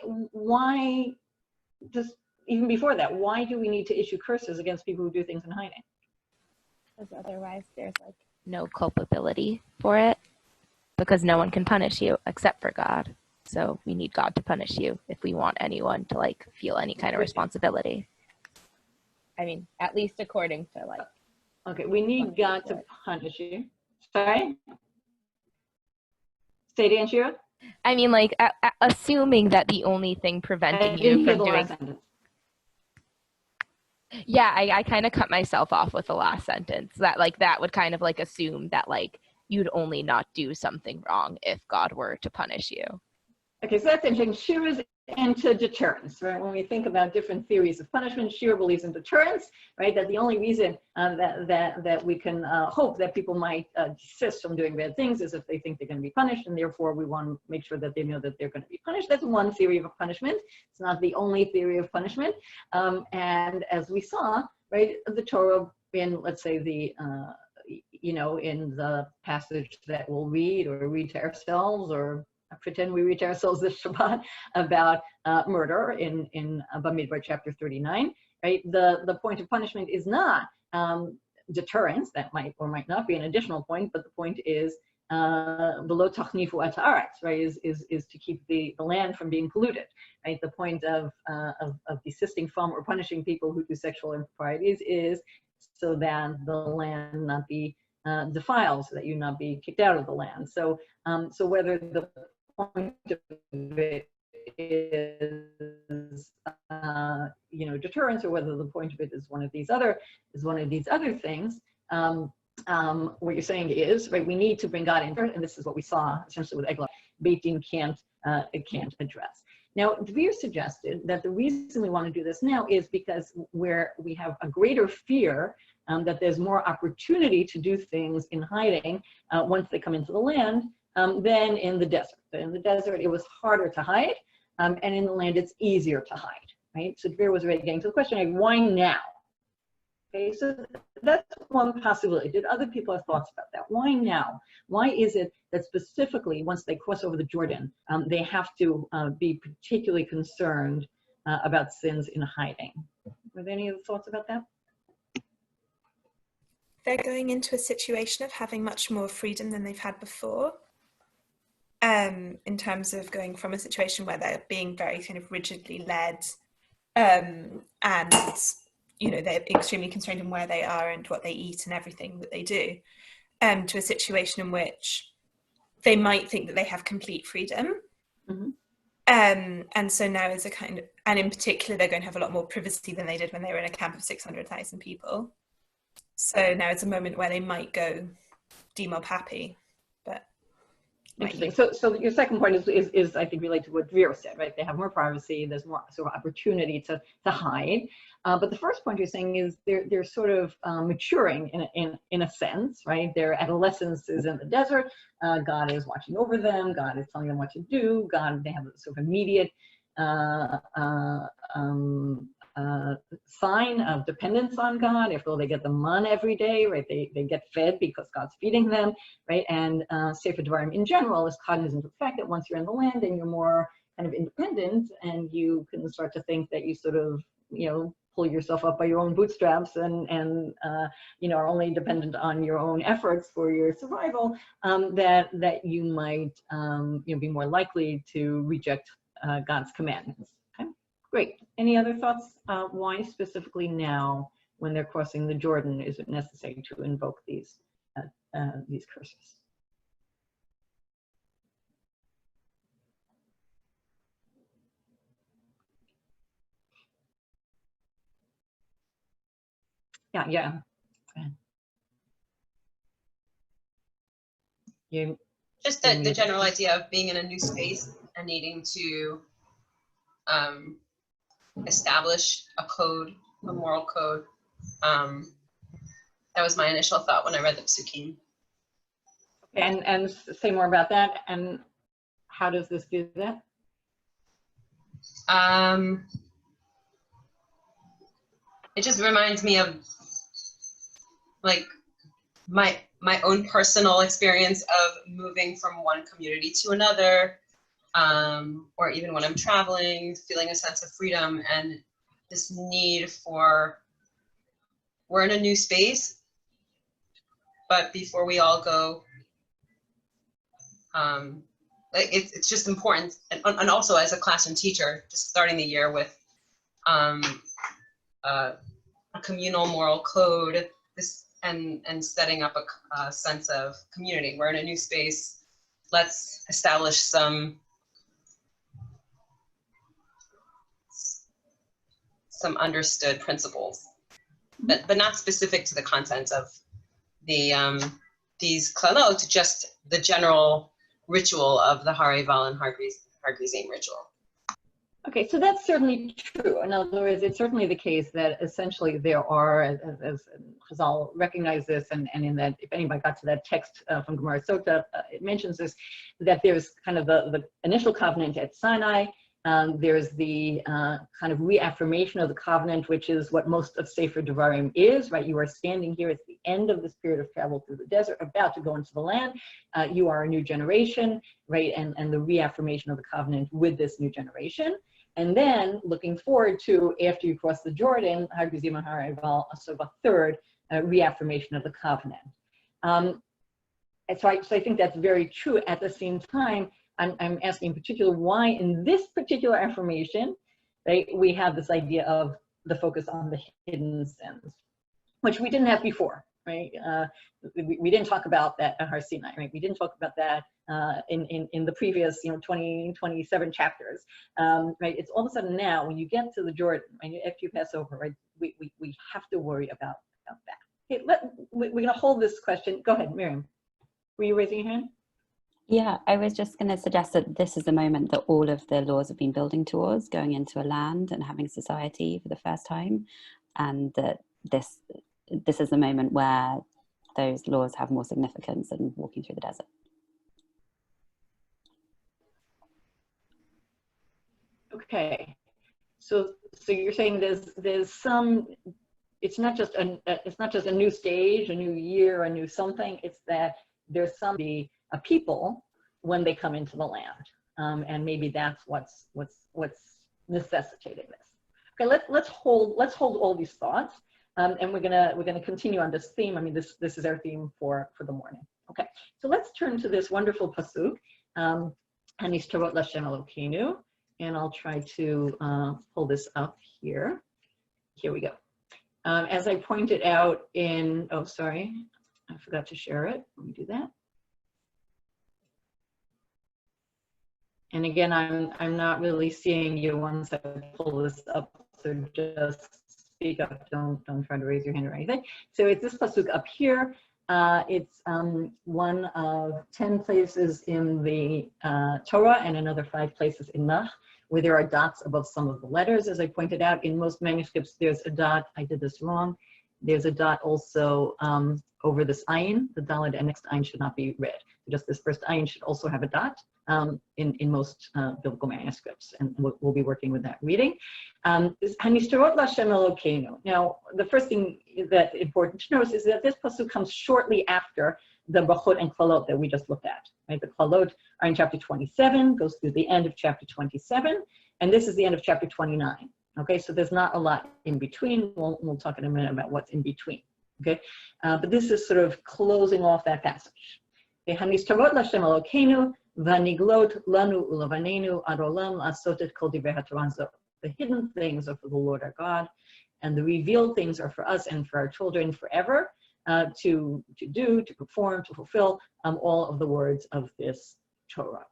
just even before that, why do we need to issue curses against people who do things in hiding? Because otherwise there's like no culpability for it, because no one can punish you except for God. So we need God to punish you if we want anyone to like feel any kind of responsibility. I mean, at least according to like. Okay, we need God to punish you. Sorry? Say it again, Shira? I mean, like, assuming that the only thing preventing you from doing. Yeah, I kind of cut myself off with the last sentence. That like that would kind of like assume that like you'd only not do something wrong if God were to punish you. Okay, so that's interesting. Shira's into deterrence, right? When we think about different theories of punishment, Shira believes in deterrence, right? That the only reason that we can hope that people might desist from doing bad things is if they think they're going to be punished, and therefore we want to make sure that they know that they're going to be punished. That's one theory of punishment. It's not the only theory of punishment. And as we saw, right, the Torah in, let's say, the in the passage that we'll read or read to ourselves, or pretend we read to ourselves this Shabbat about murder in Bamidbar chapter 39, right? The point of punishment is not deterrence. That might or might not be an additional point, but the point is below tachnifu et haaretz, right? Is to keep the land from being polluted, right? The point of desisting from or punishing people who do sexual improprieties is so that the land not be defiled, so that you not be kicked out of the land. So whether the point of it is deterrence, or whether the point of it is one of these other things, what you're saying is, right, we need to bring God in, and this is what we saw essentially with Egla. Beit Din can't address. Now, Dvir suggested that the reason we want to do this now is because we have a greater fear that there's more opportunity to do things in hiding once they come into the land than in the desert. In the desert, it was harder to hide, and in the land, it's easier to hide, right? So Dvir was already getting to the question, like, why now? Okay, so that's one possibility. Did other people have thoughts about that? Why now? Why is it that specifically once they cross over the Jordan, they have to be particularly concerned about sins in hiding? Were there any other thoughts about that? They're going into a situation of having much more freedom than they've had before, in terms of going from a situation where they're being very kind of rigidly led, and they're extremely constrained in where they are and what they eat and everything that they do, to a situation in which they might think that they have complete freedom. Mm-hmm. And so now is a kind of, and in particular, they're going to have a lot more privacy than they did when they were in a camp of 600,000 people. So now it's a moment where they might go demob happy, but. Interesting. So your second point is I think related to what Dvir said, right? They have more privacy. There's more sort of opportunity to hide. But the first point you're saying is they're sort of maturing in a sense, right? Their adolescence is in the desert. God is watching over them. God is telling them what to do. They have a sort of immediate sign of dependence on God. After all, they get the man every day, right? They get fed because God's feeding them, right? And Sefer Devarim in general is cognizant of the fact that once you're in the land and you're more kind of independent, and you can start to think that you sort of, pull yourself up by your own bootstraps and are only dependent on your own efforts for your survival, that you might be more likely to reject God's commandments. Okay, great. Any other thoughts? Why specifically now, when they're crossing the Jordan, is it necessary to invoke these curses? Yeah. Just the general idea of being in a new space and needing to establish a code, a moral code. That was my initial thought when I read the Psukim. And say more about that. And how does this do that? It just reminds me of like my own personal experience of moving from one community to another, or even when I'm traveling, feeling a sense of freedom and this need for, we're in a new space, but before we all go, it's just important, and also as a classroom teacher, just starting the year with a communal moral code, and setting up a sense of community. We're in a new space. Let's establish some understood principles, but not specific to the content of the these uQlalot, just the general ritual of the Harival and Hargrizim ritual. Okay, so that's certainly true. In other words, it's certainly the case that essentially there are, as Chazal recognize this, and in that, if anybody got to that text from Devora Steinmetz, it mentions this, that there's kind of the initial covenant at Sinai. There's the kind of reaffirmation of the covenant, which is what most of Sefer Devarim is, right? You are standing here at the end of this period of travel through the desert, about to go into the land. You are a new generation, right? And the reaffirmation of the covenant with this new generation. And then looking forward to, after you cross the Jordan, Hargrizim and Harival, so a third reaffirmation of the covenant. And so I think that's very true. At the same time, I'm asking in particular why in this particular affirmation, right, we have this idea of the focus on the hidden sins, which we didn't have before, right? We didn't talk about that at Har Sinai, right? We didn't talk about that in the previous, 27 chapters, right? It's all of a sudden now, when you get to the Jordan, right, after you pass over, right, we have to worry about that. Okay, we're going to hold this question. Go ahead, Miriam. Were you raising your hand? Yeah, I was just going to suggest that this is the moment that all of the laws have been building towards, going into a land and having society for the first time, and that this is the moment where those laws have more significance than walking through the desert. Okay, so you're saying there's some. It's not just a new stage, a new year, a new something. It's that there's a people when they come into the land, and maybe that's what's necessitating this. Okay, let's hold all these thoughts, and we're gonna continue on this theme. I mean, this is our theme for the morning. Okay, so let's turn to this wonderful pasuk, Hanistarot Lashem Elokeinu, and I'll try to pull this up here. Here we go. As I pointed out in, oh sorry, I forgot to share it. Let me do that. And again, I'm not really seeing you once I pull this up, so just speak up. Don't try to raise your hand or anything. So it's this pasuk up here. It's one of 10 places in the Torah and another 5 places in Nach, where there are dots above some of the letters. As I pointed out, in most manuscripts, there's a dot. I did this wrong. There's a dot also over this ayin. The daled and next ayin should not be read. Just this first ayin should also have a dot in most biblical manuscripts, and we'll be working with that reading. Hanistarot Lashem Elokeinu. Now, the first thing that's important to notice is that this pasuk comes shortly after the Berakhot and uQlalot that we just looked at. Right? The uQlalot are in chapter 27, goes through the end of chapter 27, and this is the end of chapter 29. Okay, so there's not a lot in between. We'll talk in a minute about what's in between. Okay, but this is sort of closing off that passage. Hanistarot Lashem Elokeinu v'niglot lanu ulevanenu ad olam la'asot et kol divrei haTorah zo. The hidden things are for the Lord our God, and the revealed things are for us and for our children forever, to do, to perform, to fulfill all of the words of this Torah.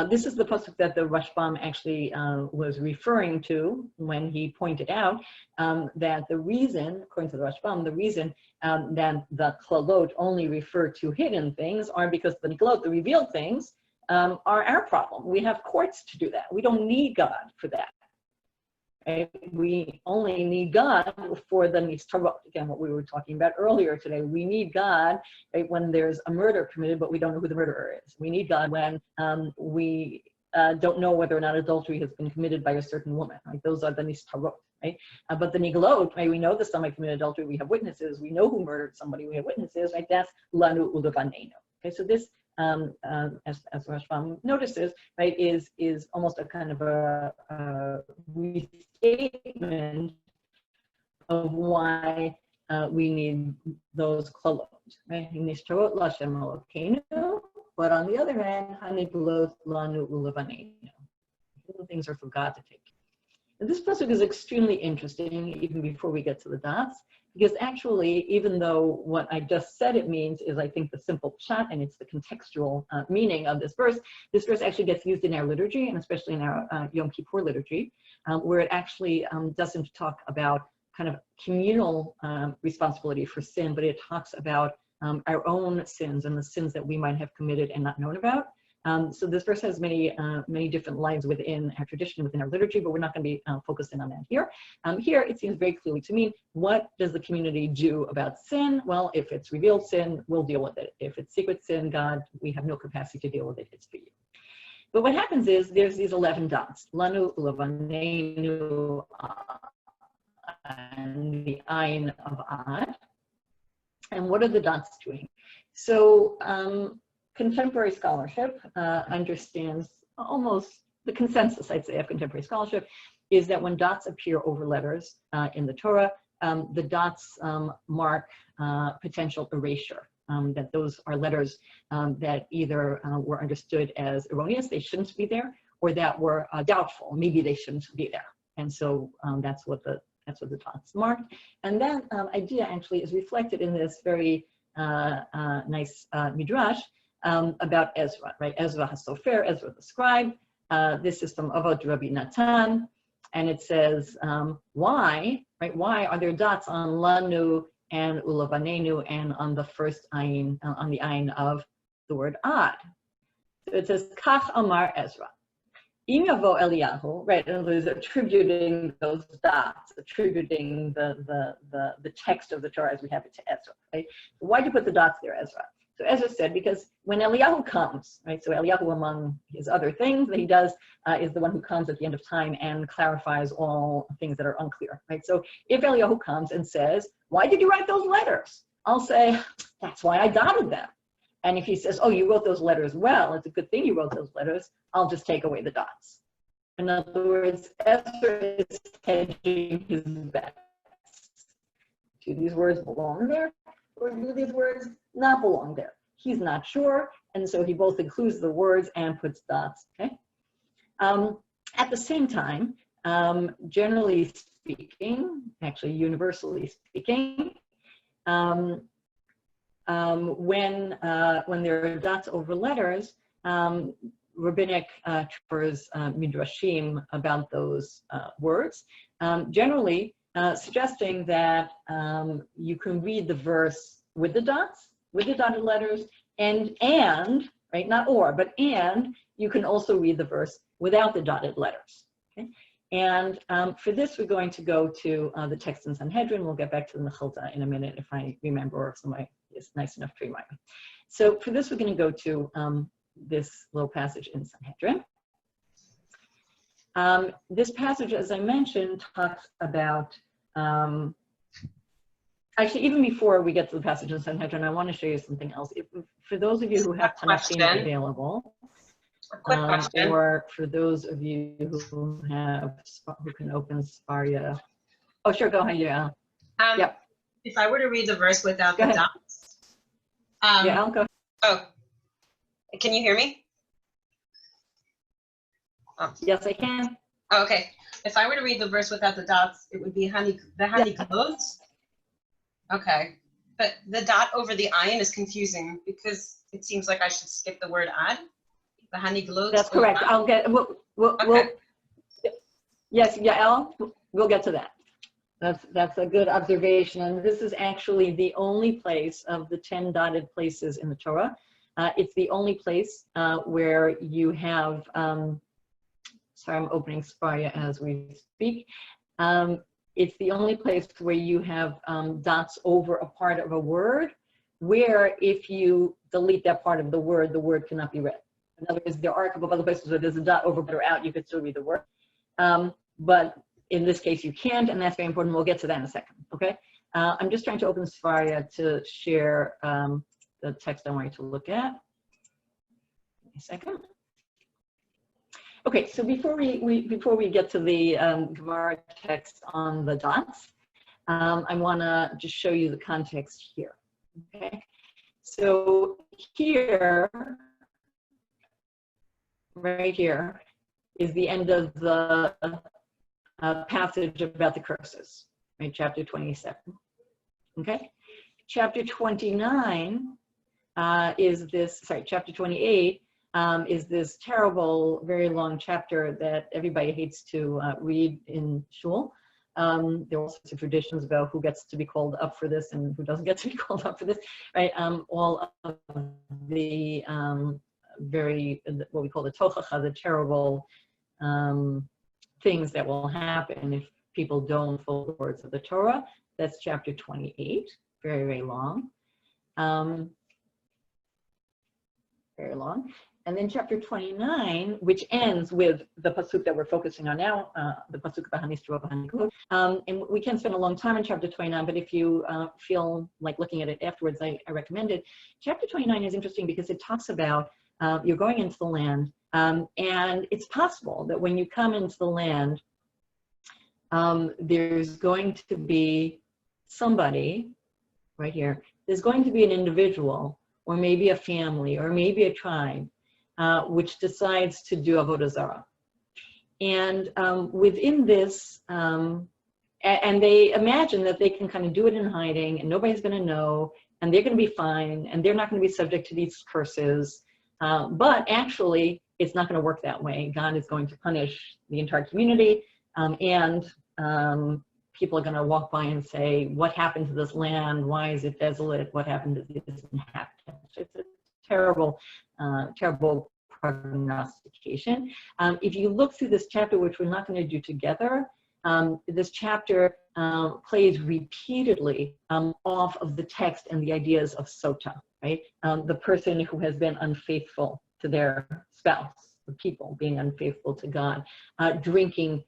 This is the pasuk that the Rashbam actually was referring to when he pointed out that the reason, according to the Rashbam, the reason that the uQlalot only refer to hidden things are because the uQlalot, the revealed things, are our problem. We have courts to do that. We don't need God for that. Right? We only need God for the nistarot. Again, what we were talking about earlier today. We need God, right, when there's a murder committed, but we don't know who the murderer is. We need God when we don't know whether or not adultery has been committed by a certain woman. Right? Those are the nistarot. Right? But the niglot, right, we know that somebody committed adultery. We have witnesses. We know who murdered somebody. We have witnesses. Right? That's lanu ulevanenu. Okay, so this, as Rashbam notices, right, is almost a kind of a restatement of why we need those uqlalot, right? But on the other hand, things are for God to take. And this pasuk is extremely interesting, even before we get to the dots, because actually, even though what I just said it means is, I think, the simple pshat, and it's the contextual meaning of this verse actually gets used in our liturgy, and especially in our Yom Kippur liturgy, where it actually doesn't talk about kind of communal responsibility for sin, but it talks about our own sins and the sins that we might have committed and not known about. So this verse has many different lines within our tradition, within our liturgy, but we're not going to be focusing on that here. Here, it seems very clearly to me, what does the community do about sin? Well, if it's revealed sin, we'll deal with it. If it's secret sin, God, we have no capacity to deal with it. It's for you. But what happens is there's these 11 dots. Lanu, Ulavanenu, and the ayin of Ad. And what are the dots doing? So, contemporary scholarship understands almost the consensus, I'd say, of contemporary scholarship is that when dots appear over letters in the Torah, the dots mark potential erasure, that those are letters that either were understood as erroneous, they shouldn't be there, or that were doubtful, maybe they shouldn't be there. And so that's what the dots marked. And that idea actually is reflected in this very nice midrash about Ezra, right? Ezra HaSofer, Ezra the scribe. This is from Avot Rabbi Natan, and it says, why, right? Why are there dots on Lanu and Ulavanenu and on the first ayin, on the ayin of the word Ad? So it says, Kach Amar Ezra. Im Yavo Eliyahu, right? In other words, attributing those dots, attributing the text of the Torah as we have it to Ezra, right? So why'd you put the dots there, Ezra? So Ezra said, because when Eliyahu comes, right, so Eliyahu, among his other things that he does, is the one who comes at the end of time and clarifies all things that are unclear, right? So if Eliyahu comes and says, why did you write those letters? I'll say, that's why I dotted them. And if he says, oh, you wrote those letters well, it's a good thing you wrote those letters, I'll just take away the dots. In other words, Ezra is hedging his bets. Do these words belong there? Or do these words not belong there? He's not sure, and so he both includes the words and puts dots, okay? At the same time, generally speaking, actually universally speaking, when there are dots over letters, rabbinic midrashim about those words, generally suggesting that you can read the verse with the dots, with the dotted letters, and right, not or, but and you can also read the verse without the dotted letters. Okay? And for this, we're going to go to the text in Sanhedrin. We'll get back to the Mechilta in a minute if I remember, or if somebody is nice enough to remind me. So for this, we're going to go to this little passage in Sanhedrin. This passage, as I mentioned, talks about, actually, even before we get to the passage in Sanhedrin, I want to show you something else. For those of you who have Tanachim available, or for those of you who can open Sparia. Oh, sure, go ahead, yeah. Yep. If I were to read the verse without the dots. Yeah, I'll go. Oh, can you hear me? Oh. Yes, I can. Oh, okay. If I were to read the verse without the dots, it would be the unearth. Okay. But the dot over the ayin is confusing because it seems like I should skip the word ad. The unearth. That's correct. I'll get, yes, Yael, we'll get to that. That's a good observation. And this is actually the only place of the 10 dotted places in the Torah. It's the only place where you have, sorry, I'm opening Sparia as we speak. It's the only place where you have dots over a part of a word, where if you delete that part of the word cannot be read. In other words, there are a couple of other places where there's a dot over or out, you could still read the word. But in this case, you can't, and that's very important. We'll get to that in a second, okay? I'm just trying to open Sparia to share the text I want you to look at. Give me a second. Okay, so before we get to the Gemara text on the dots, I want to just show you the context here. Okay, so here, right here, is the end of the passage about the curses, right? Chapter 27. Okay, chapter 29 is this. Sorry, chapter 28 is this terrible, very long chapter that everybody hates to read in shul. There are all sorts of traditions about who gets to be called up for this and who doesn't get to be called up for this, right? All of the what we call the tochacha, the terrible things that will happen if people don't follow the words of the Torah. That's chapter 28, very, very long. Very long. And then chapter 29, which ends with the pasuk that we're focusing on now, the pasuk and we can spend a long time in chapter 29, but if you feel like looking at it afterwards, I recommend it. Chapter 29 is interesting because it talks about you're going into the land, and it's possible that when you come into the land, there's going to be somebody, right here, there's going to be an individual, or maybe a family, or maybe a tribe, which decides to do avodah zarah. And within this, and they imagine that they can kind of do it in hiding, and nobody's going to know, and they're going to be fine, and they're not going to be subject to these curses. But actually, it's not going to work that way. God is going to punish the entire community, and people are going to walk by and say, what happened to this land? Why is it desolate? What happened to these inhabitants? It's a terrible, terrible prognostication. If you look through this chapter, which we're not going to do together, this chapter plays repeatedly off of the text and the ideas of Sota, right? The person who has been unfaithful to their spouse, the people being unfaithful to God, drinking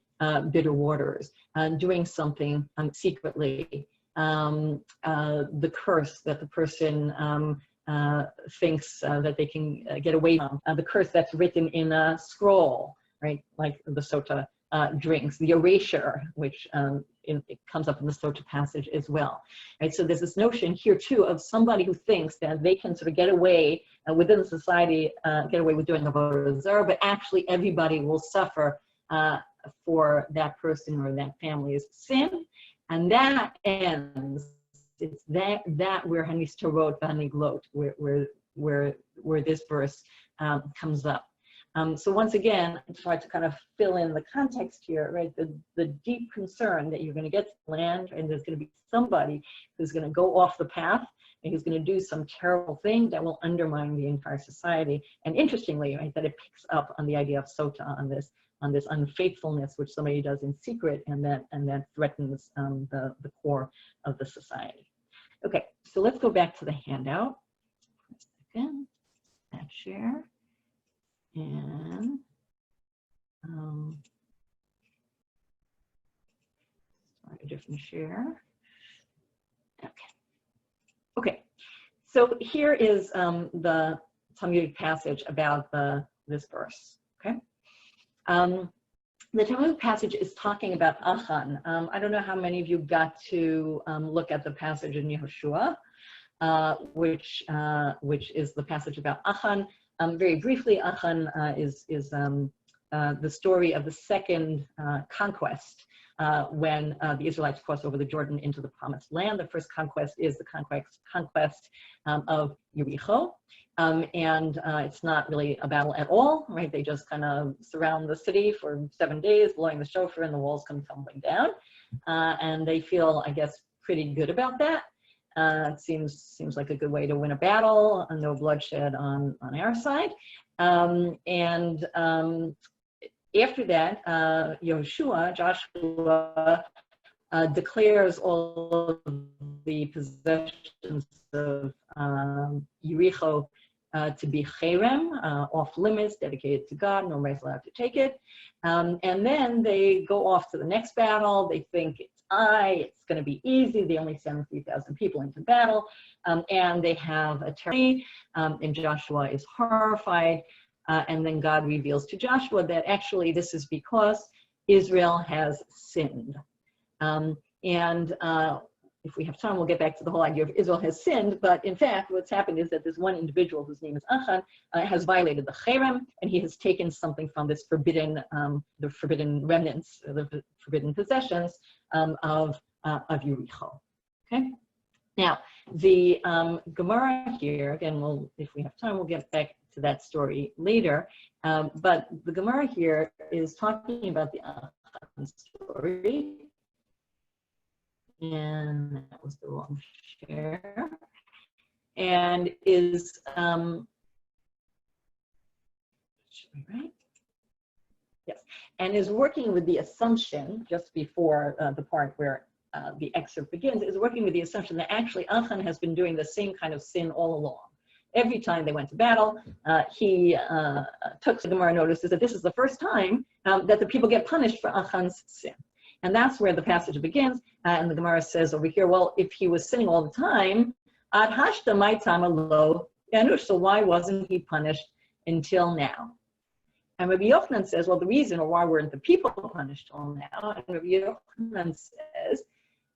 bitter waters, doing something secretly, the curse that the person thinks that they can get away from, the curse that's written in a scroll, right, like the Sota drinks, the erasure, which it comes up in the Sota passage as well, right? So there's this notion here too of somebody who thinks that they can sort of get away within society, get away with doing avodah zarah, but actually everybody will suffer for that person or that family's sin, and that ends. It's that where hanistorot v'haniglot, where this verse comes up. So once again, I tried to kind of fill in the context here, right? The deep concern that you're going to get to the land, and there's going to be somebody who's going to go off the path and who's going to do some terrible thing that will undermine the entire society. And interestingly, right, that it picks up on the idea of Sota, on this unfaithfulness which somebody does in secret, and that threatens the core of the society. Okay, so let's go back to the handout. Again, that share, and start a different share. Okay, so here is the Talmudic passage about this verse. Okay. The Talmud passage is talking about Achan. I don't know how many of you got to look at the passage in Yehoshua, which is the passage about Achan. Very briefly, Achan is the story of the second conquest when the Israelites cross over the Jordan into the Promised Land. The first conquest is the conquest of Jericho. And it's not really a battle at all, right? They just kind of surround the city for 7 days, blowing the shofar, and the walls come tumbling down. And they feel, I guess, pretty good about that. It seems like a good way to win a battle, no bloodshed on our side. After that, Joshua declares all of the possessions of Jericho to be cherem, off limits, dedicated to God, nobody's allowed to take it. And then they go off to the next battle. They think it's going to be easy. They only send 3,000 people into battle, and they have a territory, and Joshua is horrified. And then God reveals to Joshua that actually this is because Israel has sinned. And if we have time, we'll get back to the whole idea of Israel has sinned. But in fact, what's happened is that this one individual whose name is Achan has violated the cherem, and he has taken something from this forbidden, the forbidden remnants, the forbidden possessions of Yericho. Okay. Now, the Gemara here, again, if we have time, we'll get back to that story later. But the Gemara here is talking about the Achan story. And that was the wrong share. And is, right? Yes, and is working with the assumption, just before the part where the excerpt begins, is working with the assumption that actually Achan has been doing the same kind of sin all along. Every time they went to battle, he took the Gemara notices that this is the first time that the people get punished for Achan's sin. And that's where the passage begins. And the Gemara says over here, well, if he was sinning all the time, ad hashta mai tama lo yanush, so why wasn't he punished until now? And Rabbi Yochanan says, well, the reason, or why weren't the people punished till now? And Rabbi Yochanan says,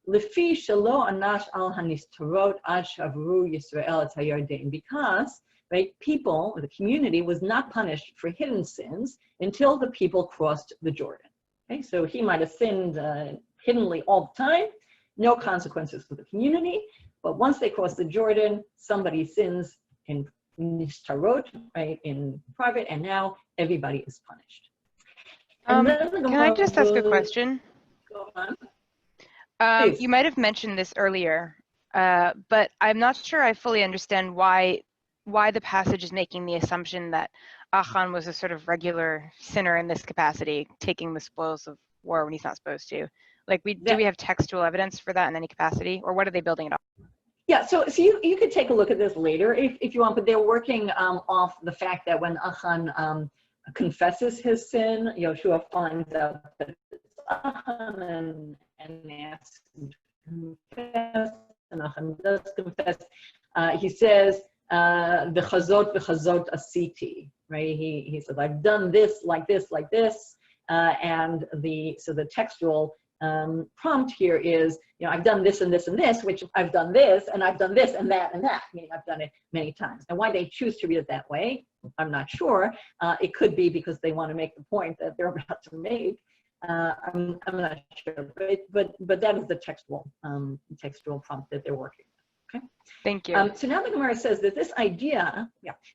Lefi shelo anash al hanistarot ad shavru Yisrael et hayarden, because, right, people, or the community, was not punished for hidden sins until the people crossed the Jordan. Okay, so he might have sinned hiddenly all the time, no consequences for the community, but once they cross the Jordan, somebody sins in nistarot, right, in private, and now everybody is punished. Can I just ask a question? Go on. You might have mentioned this earlier, but I'm not sure I fully understand why the passage is making the assumption that Achan was a sort of regular sinner in this capacity, taking the spoils of war when he's not supposed to. Like, do we have textual evidence for that in any capacity, or what are they building it off? Yeah, so you could take a look at this later if you want, but they're working off the fact that when Achan confesses his sin, Yoshua finds out that it's Achan and asks him to confess, and Achan does confess. He says, v'chazot asiti, right? He says, I've done this, like this, like this, and so the textual prompt here is, I've done this and this and this, which I've done this, and I've done this and that and that, meaning I've done it many times. And why they choose to read it that way, I'm not sure. It could be because they want to make the point that they're about to make. I'm not sure, but that is the textual prompt that they're working with. Okay. Thank you. So now the Gemara says that this idea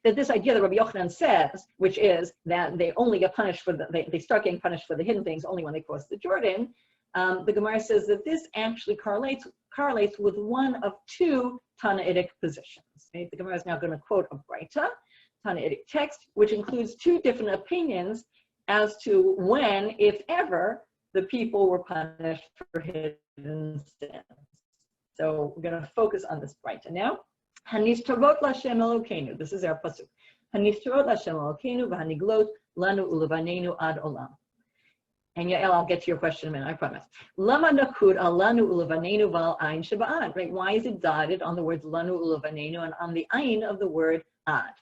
that Rabbi Yochanan says, which is that they only get punished for they start getting punished for the hidden things only when they cross the Jordan. The Gemara says that this actually correlates with one of two Tanaitic positions. Right? The Gemara is now going to quote a Breita, Tanaitic text, which includes two different opinions as to when, if ever, the people were punished for hidden sins. So we're going to focus on this Breita now. Hanistarot Lashem Elokeinu. This is our pasuk. Hanistarot Lashem Elokeinu v'haniglot lanu ulevanenu ad olam. And Yael, I'll get to your question in a minute, I promise. Lama nakud alanu ulevanenu val ayin sheba'ad. Right? Why is it dotted on the words lanu ulevanenu and on the ayin of the word ad?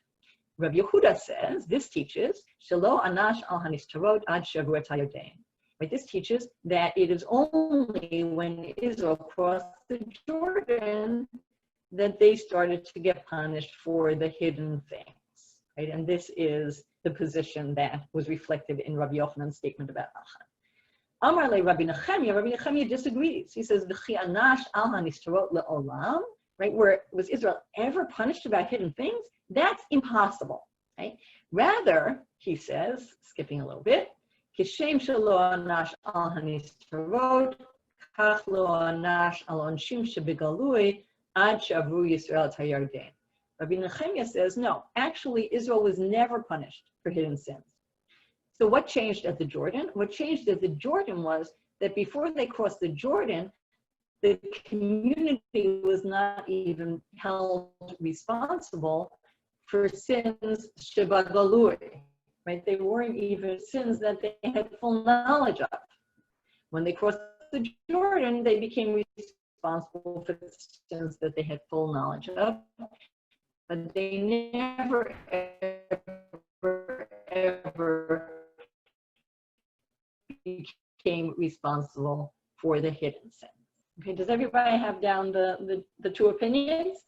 Rabbi Yehuda says this teaches shelo anash al hanistarot ad shavu et hayarden. Right? This teaches that it is only when Israel crossed the Jordan that they started to get punished for the hidden things. Right? And this is the position that was reflected in Rabbi Yochanan's statement about Achan. Amar le Rabbi Nechemia disagrees. He says, "V'chi anash al hanistarot le'olam." Right? Was Israel ever punished about hidden things? That's impossible. Right? Rather, he says, skipping a little bit, Kishem shelo anash al hanistarot, kach lo anash al onshim shebegalui ad shavru Yisrael et hayarden. Rabbi Nechemia says, no, actually Israel was never punished for hidden sins. So what changed at the Jordan? What changed at the Jordan was that before they crossed the Jordan, the community was not even held responsible for sins shebagalui. Right? They weren't even sins that they had full knowledge of. When they crossed the Jordan, they became responsible for the sins that they had full knowledge of, but they never, ever became responsible for the hidden sins. Okay, does everybody have down the two opinions?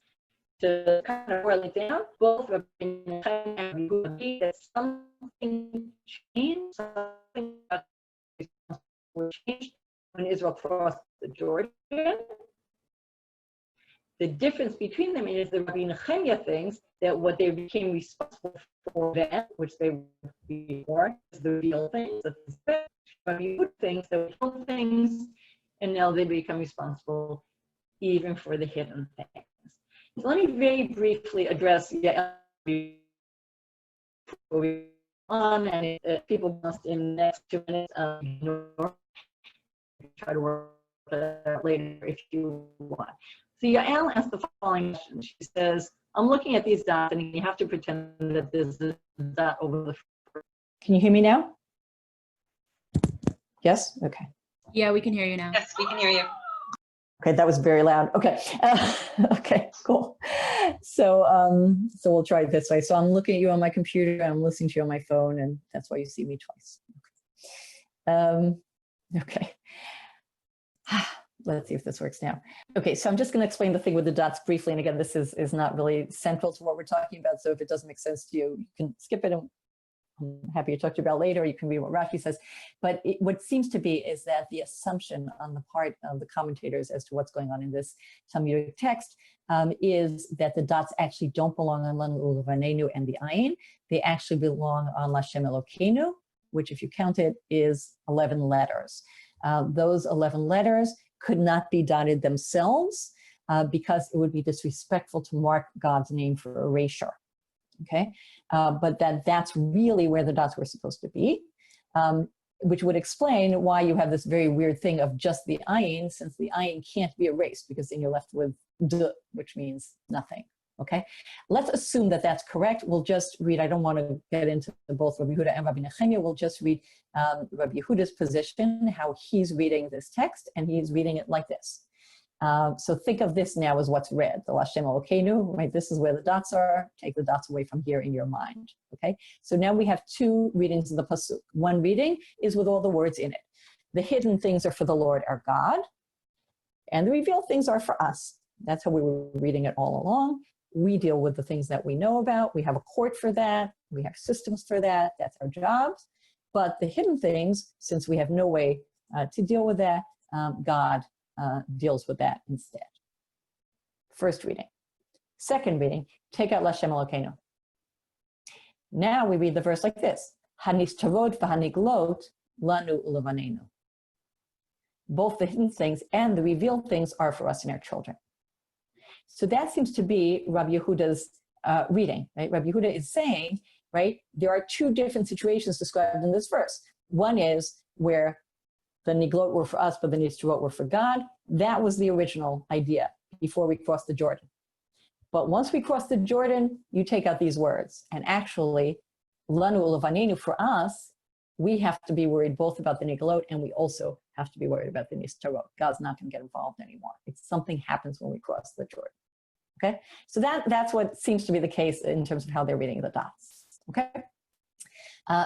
To kind of boil it down, both opinions that something changed, something changed when Israel crossed the Jordan. The difference between them is the Rabbi Nehemiah thinks that what they became responsible for then, which they were before, is the real things. Rabbi Yehuda thinks that real things, and now they become responsible even for the hidden things. So let me very briefly address on, and people must in the next 2 minutes try to work that out later if you want. So Yael asked the following question. She says, I'm looking at these dots and you have to pretend that there's a dot over the first. Can you hear me now? Yes? Okay. Yeah, we can hear you now. Yes, we can hear you. Okay, that was very loud. Okay, okay, cool. So, so we'll try it this way. So I'm looking at you on my computer, and I'm listening to you on my phone, and that's why you see me twice. Okay. Let's see if this works now. Okay, so I'm just going to explain the thing with the dots briefly, and again, this is not really central to what we're talking about. So if it doesn't make sense to you, you can skip it, and I'm happy to talk to you about later. You can read what Rashi says. But what seems to be is that the assumption on the part of the commentators as to what's going on in this Talmudic text is that the dots actually don't belong on Lanu Ulevanenu and the Ayin. They actually belong on Lashem Elokeinu, which, if you count it, is 11 letters. Those 11 letters could not be dotted themselves because it would be disrespectful to mark God's name for erasure. Okay, but that's really where the dots were supposed to be, which would explain why you have this very weird thing of just the ayin, since the ayin can't be erased, because then you're left with d, which means nothing. Okay, let's assume that that's correct. We'll just read, I don't want to get into both Rabbi Yehuda and Rabbi Nehemiah. We'll just read Rabbi Yehuda's position, how he's reading this text, and he's reading it like this. So think of this now as what's read, the Lashem Elokeinu, right? This is where the dots are. Take the dots away from here in your mind, okay? So now we have two readings of the Pasuk. One reading is with all the words in it. The hidden things are for the Lord our God, and the revealed things are for us. That's how we were reading it all along. We deal with the things that we know about. We have a court for that. We have systems for that. That's our jobs. But the hidden things, since we have no way to deal with that, God deals with that instead. First reading. Second reading, take out Lashem Elokeinu. Now we read the verse like this: Hanistarot v'haniglot lanu ulevanenu. Both the hidden things and the revealed things are for us and our children. So that seems to be Rabbi Yehuda's reading, right? Rabbi Yehuda is saying, right, there are two different situations described in this verse. One is where the niglot were for us, but the nistarot were for God. That was the original idea before we crossed the Jordan. But once we cross the Jordan, you take out these words. And actually, lanu ulevanenu, for us, we have to be worried both about the niglot, and we also have to be worried about the nistarot. God's not going to get involved anymore. It's something happens when we cross the Jordan. Okay, so that's what seems to be the case in terms of how they're reading the dots. Okay,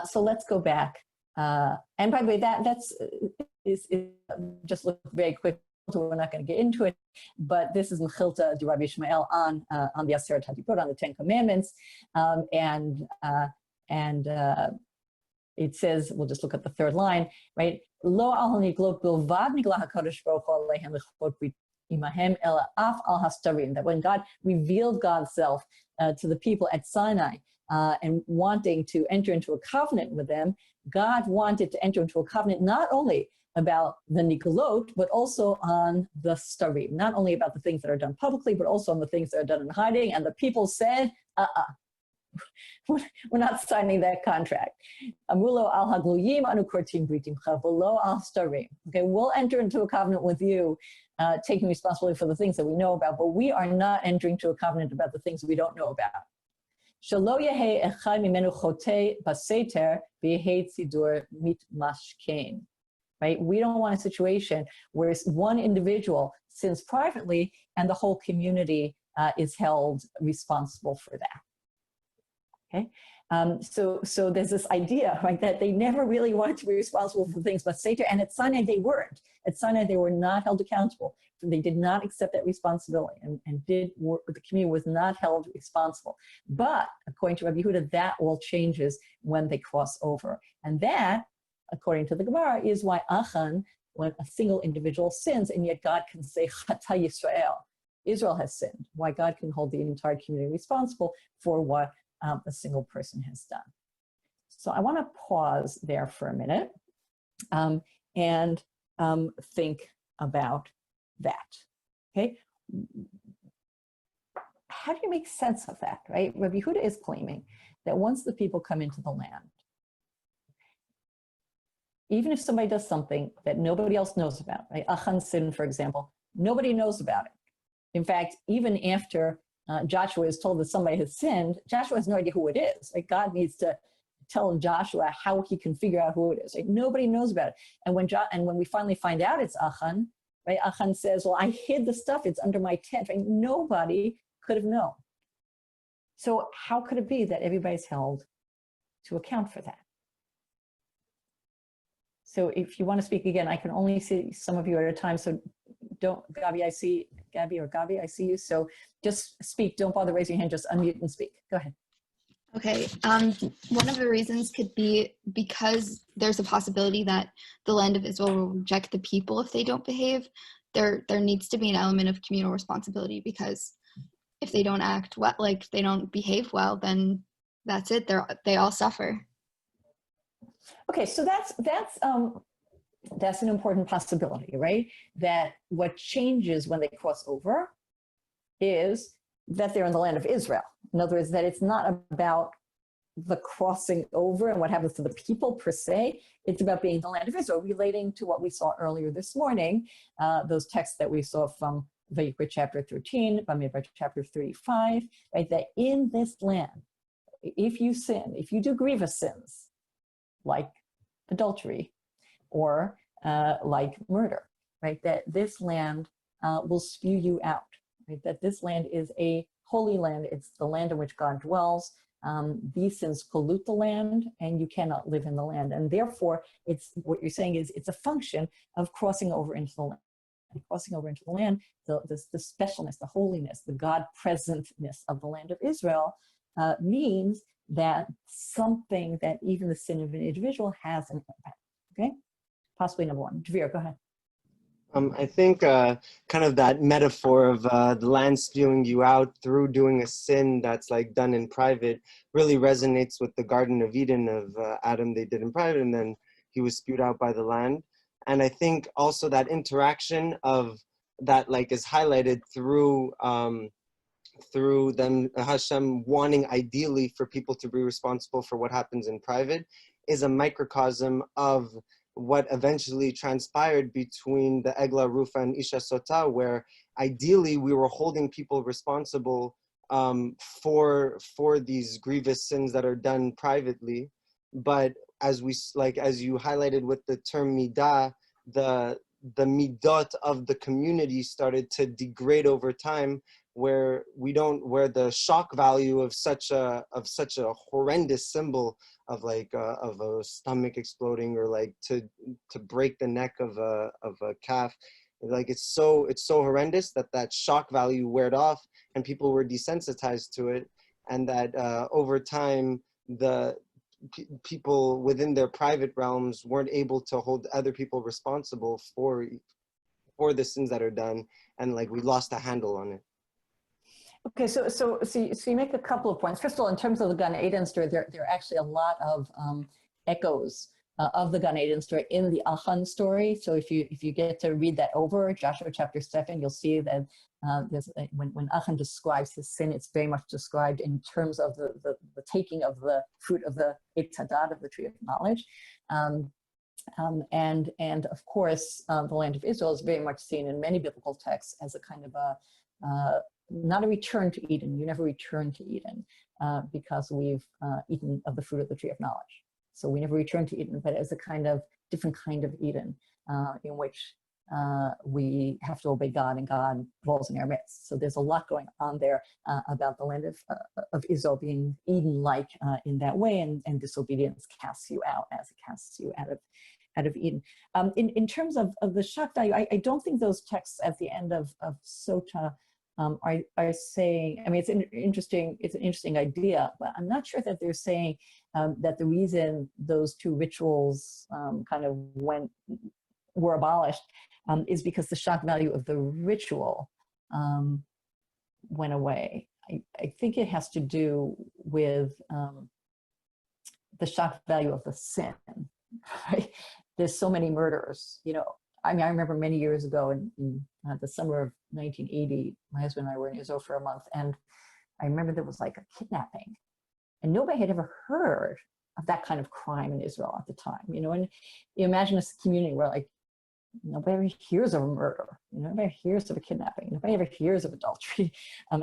so let's go back. And by the way, that's just look very quick. We're not going to get into it, but this is Mechilta de Rabbi Ishmael on the Aseret HaDibrot, on the Ten Commandments, and it says, we'll just look at the third line, right? Lo al haniglot bilvad nigla hakadosh baruch hu aleihem lechot brit imahem ela af al hastarim. That when God revealed God's self to the people at Sinai and wanting to enter into a covenant with them, God wanted to enter into a covenant not only about the niglot, but also on the starim, not only about the things that are done publicly, but also on the things that are done in hiding. And the people said, we're not signing that contract. Amulo al hagluyim anu kortim britim chavolo al starim. Okay, we'll enter into a covenant with you, taking responsibility for the things that we know about, but we are not entering into a covenant about the things we don't know about. Shelo yehei echad mimenu chotei baseter v'yehei tzidur mitmashkein. Right? We don't want a situation where one individual sins privately and the whole community is held responsible for that. Okay, so there's this idea, right, that they never really wanted to be responsible for things, but Seder, and at Sinai they weren't. At Sinai they were not held accountable. They did not accept that responsibility, and the community was not held responsible. But according to Rabbi Yehuda, that all changes when they cross over, and that, according to the Gemara, is why Achan, when a single individual sins, and yet God can say Chata Yisrael, Israel has sinned. Why God can hold the entire community responsible for what a single person has done. So I want to pause there for a minute and think about that. Okay, how do you make sense of that, right? Rabbi Yehuda is claiming that once the people come into the land, even if somebody does something that nobody else knows about, right? Achan's sin, for example, nobody knows about it. In fact, even after Joshua is told that somebody has sinned, Joshua has no idea who it is. Like, God needs to tell Joshua how he can figure out who it is. Like, nobody knows about it. And when we finally find out it's Achan, right? Achan says, well, I hid the stuff, it's under my tent. Right? Nobody could have known. So how could it be that everybody's held to account for that? So if you want to speak again, I can only see some of you at a time. So don't, Gabi, I see you. So just speak. Don't bother raising your hand. Just unmute and speak. Go ahead. Okay. One of the reasons could be because there's a possibility that the land of Israel will reject the people if they don't behave. There needs to be an element of communal responsibility, because if they don't act well, like they don't behave well, then that's it. They all suffer. Okay, so that's an important possibility, right? That what changes when they cross over is that they're in the land of Israel. In other words, that it's not about the crossing over and what happens to the people per se. It's about being in the land of Israel, relating to what we saw earlier this morning, those texts that we saw from Vayikra chapter 13, Bamidbar chapter 35, right? That in this land, if you sin, if you do grievous sins, like adultery or like murder, right? That this land will spew you out, right? That this land is a holy land. It's the land in which God dwells. These sins pollute the land, and you cannot live in the land. And therefore, it's what you're saying is it's a function of crossing over into the land. And crossing over into the land, the specialness, the holiness, the God-presentness of the land of Israel means that something, that even the sin of an individual has an impact. Okay, possibly number one. Devora, go ahead. I think kind of that metaphor of the land spewing you out through doing a sin that's like done in private really resonates with the Garden of Eden of Adam. They did in private, and then he was spewed out by the land. And I think also that interaction of that like is highlighted through them, Hashem wanting ideally for people to be responsible for what happens in private, is a microcosm of what eventually transpired between the Egla Arufa and Isha Sota, where ideally we were holding people responsible for these grievous sins that are done privately. But as you highlighted with the term midah, the midot of the community started to degrade over time, where the shock value of such a horrendous symbol of of a stomach exploding, or like to break the neck of a calf, like it's so horrendous that shock value wore off and people were desensitized to it, and that over time the people within their private realms weren't able to hold other people responsible for the sins that are done, and like we lost a handle on it. Okay, so you make a couple of points. First of all, in terms of the Gan Eden story, there are actually a lot of echoes of the Gan Eden story in the Achan story. So if you get to read that over, Joshua chapter 7, you'll see that when Achan describes his sin, it's very much described in terms of the taking of the fruit of the Eitz Hadat, of the tree of knowledge. And of course, the land of Israel is very much seen in many biblical texts as a kind of not a return to Eden. You never return to Eden because we've eaten of the fruit of the tree of knowledge. So we never return to Eden, but as a kind of different kind of Eden in which we have to obey God, and God dwells in our midst. So there's a lot going on there about the land of Israel being Eden-like in that way, and disobedience casts you out as it casts you out of Eden. In terms of the shock value, I don't think those texts at the end of Sota are saying, I mean, it's an interesting idea, but I'm not sure that they're saying that the reason those two rituals kind of were abolished is because the shock value of the ritual went away. I think it has to do with the shock value of the sin, right? There's so many murders, you know. I mean, I remember many years ago in the summer of 1980, my husband and I were in Israel for a month, and I remember there was like a kidnapping, and nobody had ever heard of that kind of crime in Israel at the time, you know. And you imagine a community where like nobody ever hears of a murder, you know, nobody hears of a kidnapping, nobody ever hears of adultery,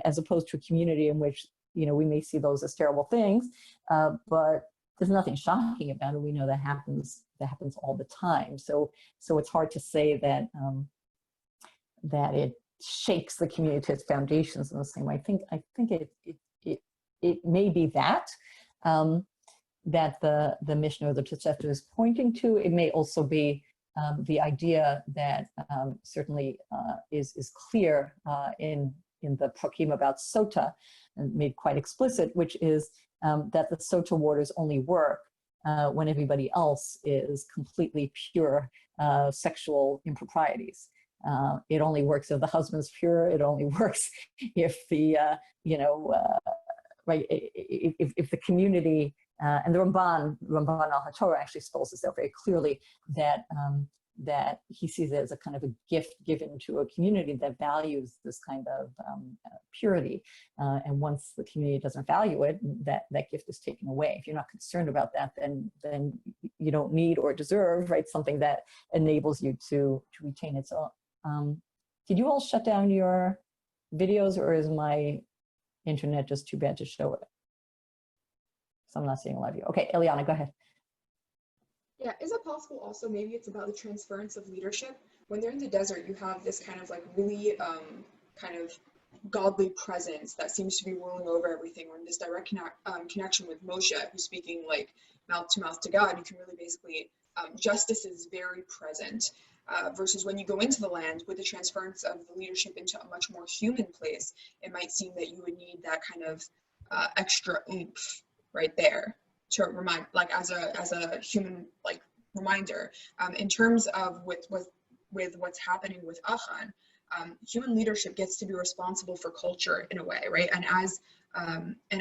as opposed to a community in which, you know, we may see those as terrible things, but there's nothing shocking about it. We know that happens all the time. So it's hard to say that that it shakes the community to its foundations in the same way. I think it may be that that the Mishnah or the Tosefta is pointing to. It may also be the idea that certainly is clear in the Prakim about Sota, and made quite explicit, which is that the Sota waters only work when everybody else is completely pure sexual improprieties. It only works if the husband's pure. It only works if the right, if the community and the Ramban al HaTorah actually spells this out very clearly, that that he sees it as a kind of a gift given to a community that values this kind of purity. And once the community doesn't value it, that gift is taken away. If you're not concerned about that, then you don't need or deserve, right, something that enables you to retain it. So did you all shut down your videos, or is my internet just too bad to show it? So I'm not seeing a lot of you. Okay, Eliana, go ahead. Yeah, is it possible also maybe it's about the transference of leadership? When they're in the desert, you have this kind of like really kind of godly presence that seems to be ruling over everything, or in this direct connection with Moshe, who's speaking like mouth to God. You can really basically, justice is very present. Versus when you go into the land with the transference of the leadership into a much more human place, it might seem that you would need that kind of extra oomph right there to remind, like as a human like reminder. In terms of with what's happening with Achan, human leadership gets to be responsible for culture in a way, right? And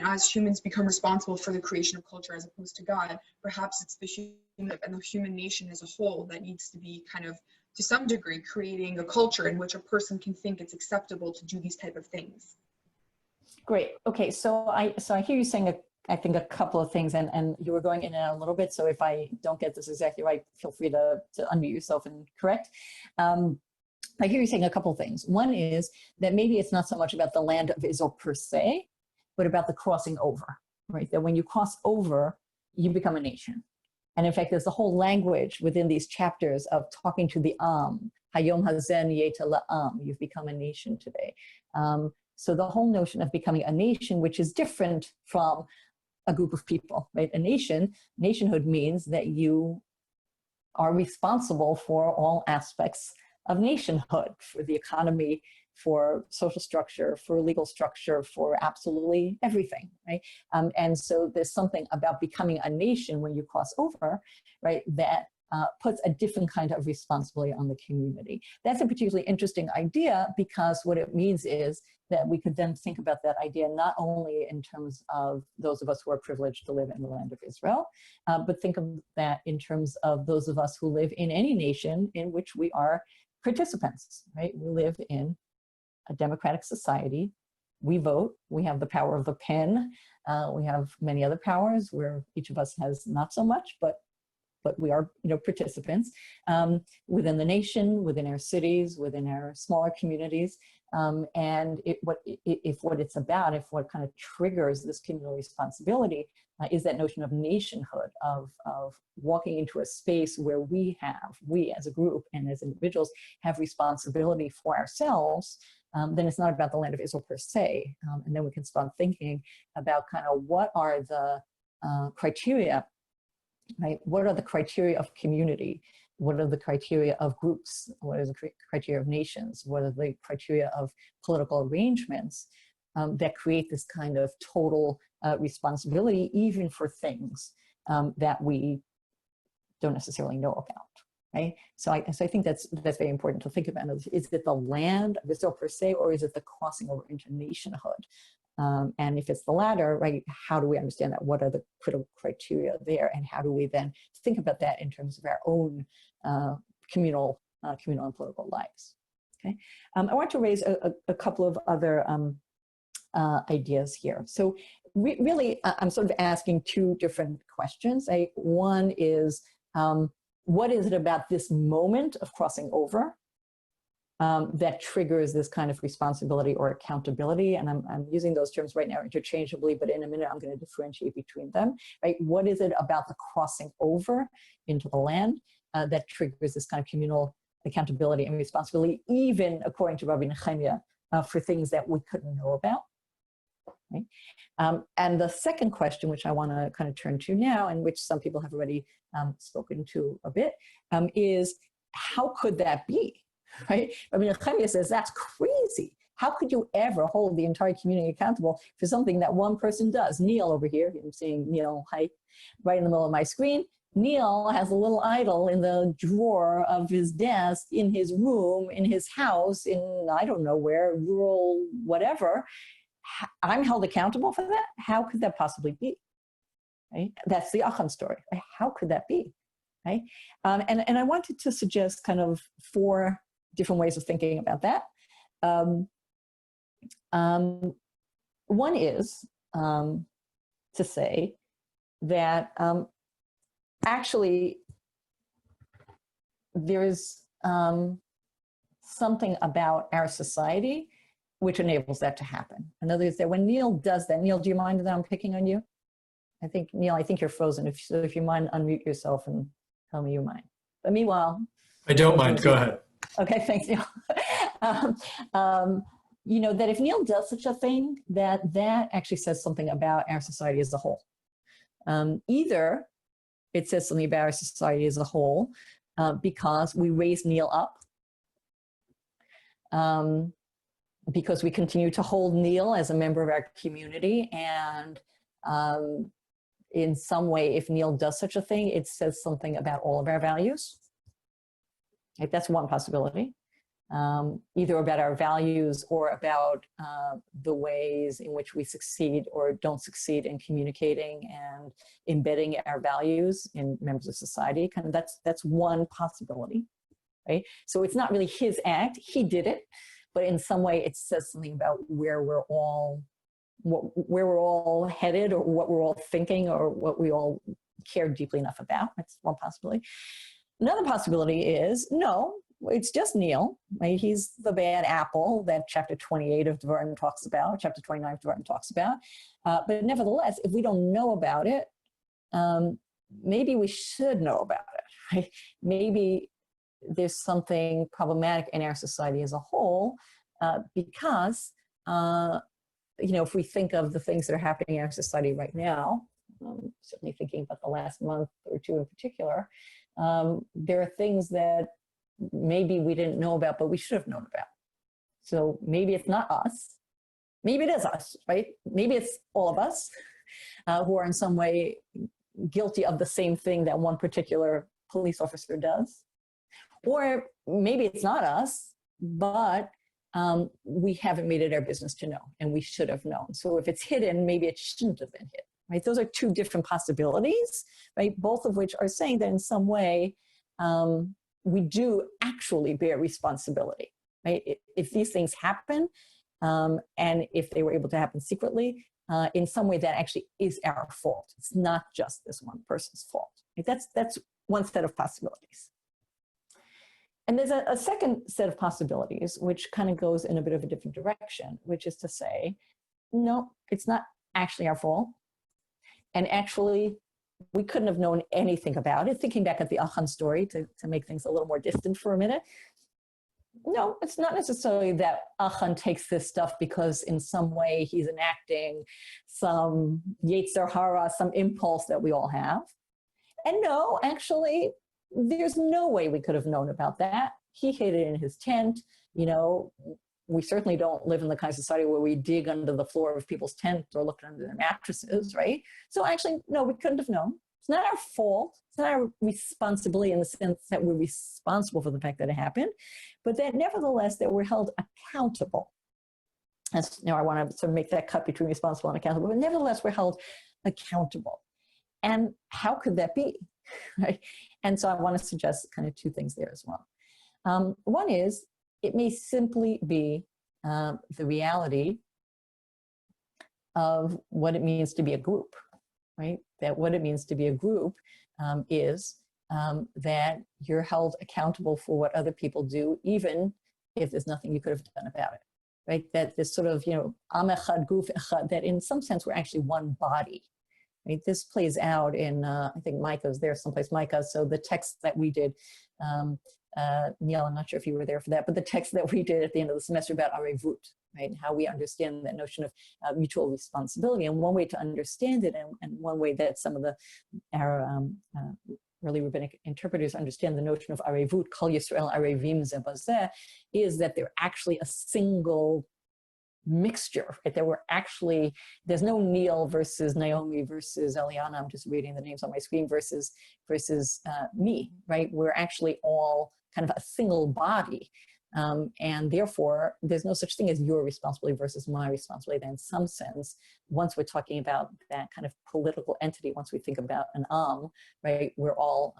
as humans become responsible for the creation of culture as opposed to God, perhaps it's the human and the human nation as a whole that needs to be kind of, to some degree, creating a culture in which a person can think it's acceptable to do these type of things. Great. Okay, so I hear you saying I think a couple of things, and you were going in and out a little bit, so if I don't get this exactly right, feel free to unmute yourself and correct. I hear you saying a couple of things. One is that maybe it's not so much about the land of Israel per se, but about the crossing over, right? That when you cross over, you become a nation. And in fact, there's a whole language within these chapters of talking to the Hayom Hazen Yeta La'am, you've become a nation today. So the whole notion of becoming a nation, which is different from a group of people, right? A nationhood means that you are responsible for all aspects of nationhood, for the economy, for social structure, for legal structure, for absolutely everything, right? And so there's something about becoming a nation when you cross over, right, that puts a different kind of responsibility on the community. That's a particularly interesting idea, because what it means is that we could then think about that idea not only in terms of those of us who are privileged to live in the land of Israel, but think of that in terms of those of us who live in any nation in which we are participants, right? We live in a democratic society. We vote. We have the power of the pen. We have many other powers where each of us has not so much, but but we are, participants within the nation, within our cities, within our smaller communities. And if what it's about, if what kind of triggers this communal responsibility is that notion of nationhood, of walking into a space where we as a group and as individuals have responsibility for ourselves, then it's not about the land of Israel per se. And then we can start thinking about kind of what are the criteria, right? What are the criteria of community? What are the criteria of groups? What are the criteria of nations? What are the criteria of political arrangements that create this kind of total responsibility, even for things that we don't necessarily know about, right? So I think that's very important to think about. Is it the land of Israel per se, or is it the crossing over into nationhood? And if it's the latter, right, how do we understand that? What are the critical criteria there? And how do we then think about that in terms of our own communal and political lives? Okay, I want to raise a couple of other ideas here. So really, I'm sort of asking two different questions. One is, what is it about this moment of crossing over that triggers this kind of responsibility or accountability? And I'm using those terms right now interchangeably, but in a minute I'm going to differentiate between them, right? What is it about the crossing over into the land that triggers this kind of communal accountability and responsibility, even according to Rabbi Nehemiah, for things that we couldn't know about? Right? And the second question, which I want to kind of turn to now, and which some people have already spoken to a bit, is how could that be? Right? I mean, Nehemiah says that's crazy. How could you ever hold the entire community accountable for something that one person does? Neil over here, I'm seeing Neil right in the middle of my screen. Neil has a little idol in the drawer of his desk, in his room, in his house, in I don't know where, rural whatever. I'm held accountable for that? How could that possibly be? Right? That's the Achan story. Right? How could that be? Right? And I wanted to suggest kind of 4 different ways of thinking about that. One is to say that actually there is something about our society which enables that to happen. In other words, that when Neil does that, Neil, do you mind that I'm picking on you? Neil, I think you're frozen. If you mind, unmute yourself and tell me you mind. But meanwhile, I don't mind. Go ahead. Okay, thanks, Neil. That if Neil does such a thing, that actually says something about our society as a whole. Either it says something about our society as a whole because we raise Neil up, because we continue to hold Neil as a member of our community, and in some way, if Neil does such a thing, it says something about all of our values. Right? That's one possibility. Either about our values or about the ways in which we succeed or don't succeed in communicating and embedding our values in members of society. Kind of that's one possibility, right? So it's not really his act; he did it, but in some way it says something about where we're all headed, or what we're all thinking, or what we all care deeply enough about. That's one possibility. Another possibility is, no, it's just Neil, right? He's the bad apple that chapter 28 of Devarim talks about, chapter 29 of Devarim talks about. But nevertheless, if we don't know about it, maybe we should know about it, right? Maybe there's something problematic in our society as a whole because, if we think of the things that are happening in our society right now, certainly thinking about the last month or two in particular, there are things that maybe we didn't know about, but we should have known about. So maybe it's not us. Maybe it is us, right? Maybe it's all of us who are in some way guilty of the same thing that one particular police officer does. Or maybe it's not us, but we haven't made it our business to know, and we should have known. So if it's hidden, maybe it shouldn't have been hidden, right? Those are two different possibilities, right? Both of which are saying that in some way, we do actually bear responsibility, right? If these things happen, and if they were able to happen secretly, in some way that actually is our fault. It's not just this one person's fault. Right? That's one set of possibilities. And there's a second set of possibilities, which kind of goes in a bit of a different direction, which is to say, no, it's not actually our fault. And actually, we couldn't have known anything about it. Thinking back at the Achan story to make things a little more distant for a minute. No, it's not necessarily that Achan takes this stuff because in some way he's enacting some Yetzer Hara, some impulse that we all have. And no, actually, there's no way we could have known about that. He hid it in his tent. You know, we certainly don't live in the kind of society where we dig under the floor of people's tents or look under their mattresses, right? So actually, no, we couldn't have known. It's not our fault. It's not our responsibility in the sense that we're responsible for the fact that it happened, but that nevertheless, that we're held accountable. Now I want to sort of make that cut between responsible and accountable, but nevertheless, we're held accountable. And how could that be, right? And so I want to suggest kind of two things there as well. One is, it may simply be the reality of what it means to be a group, right? That what it means to be a group is that you're held accountable for what other people do, even if there's nothing you could have done about it, right? That this sort of, am echad, guf echad, that in some sense we're actually one body, right? This plays out in, I think Micah's there someplace, Micah. So the text that we did, Neil, I'm not sure if you were there for that, but the text that we did at the end of the semester about arevut, right? And how we understand that notion of mutual responsibility. And one way to understand it, and one way that some of our early rabbinic interpreters understand the notion of arevut, kol Yisrael arevim ze bazeh, is that they're actually a single mixture, right? That we're actually, there's no Neil versus Naomi versus Eliana, I'm just reading the names on my screen, versus me, right? We're actually all kind of a single body. And therefore, there's no such thing as your responsibility versus my responsibility. In some sense, once we're talking about that kind of political entity, once we think about an right, we're all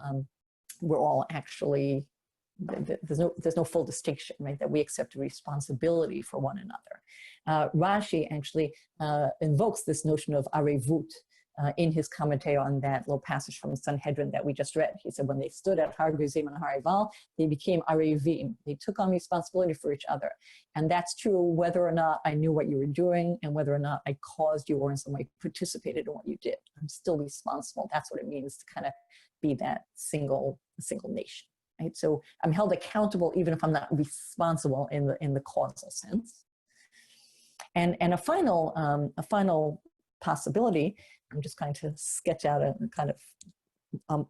actually, there's no full distinction, right? That we accept responsibility for one another. Rashi actually invokes this notion of arevut in his commentary on that little passage from Sanhedrin that we just read. He said, when they stood at Har Gerizim and Har Eval, they became arevim. They took on responsibility for each other. And that's true whether or not I knew what you were doing and whether or not I caused you or in some way participated in what you did. I'm still responsible. That's what it means to kind of be that single nation. Right? So I'm held accountable even if I'm not responsible in the causal sense. And a final possibility, I'm just going to sketch out a kind of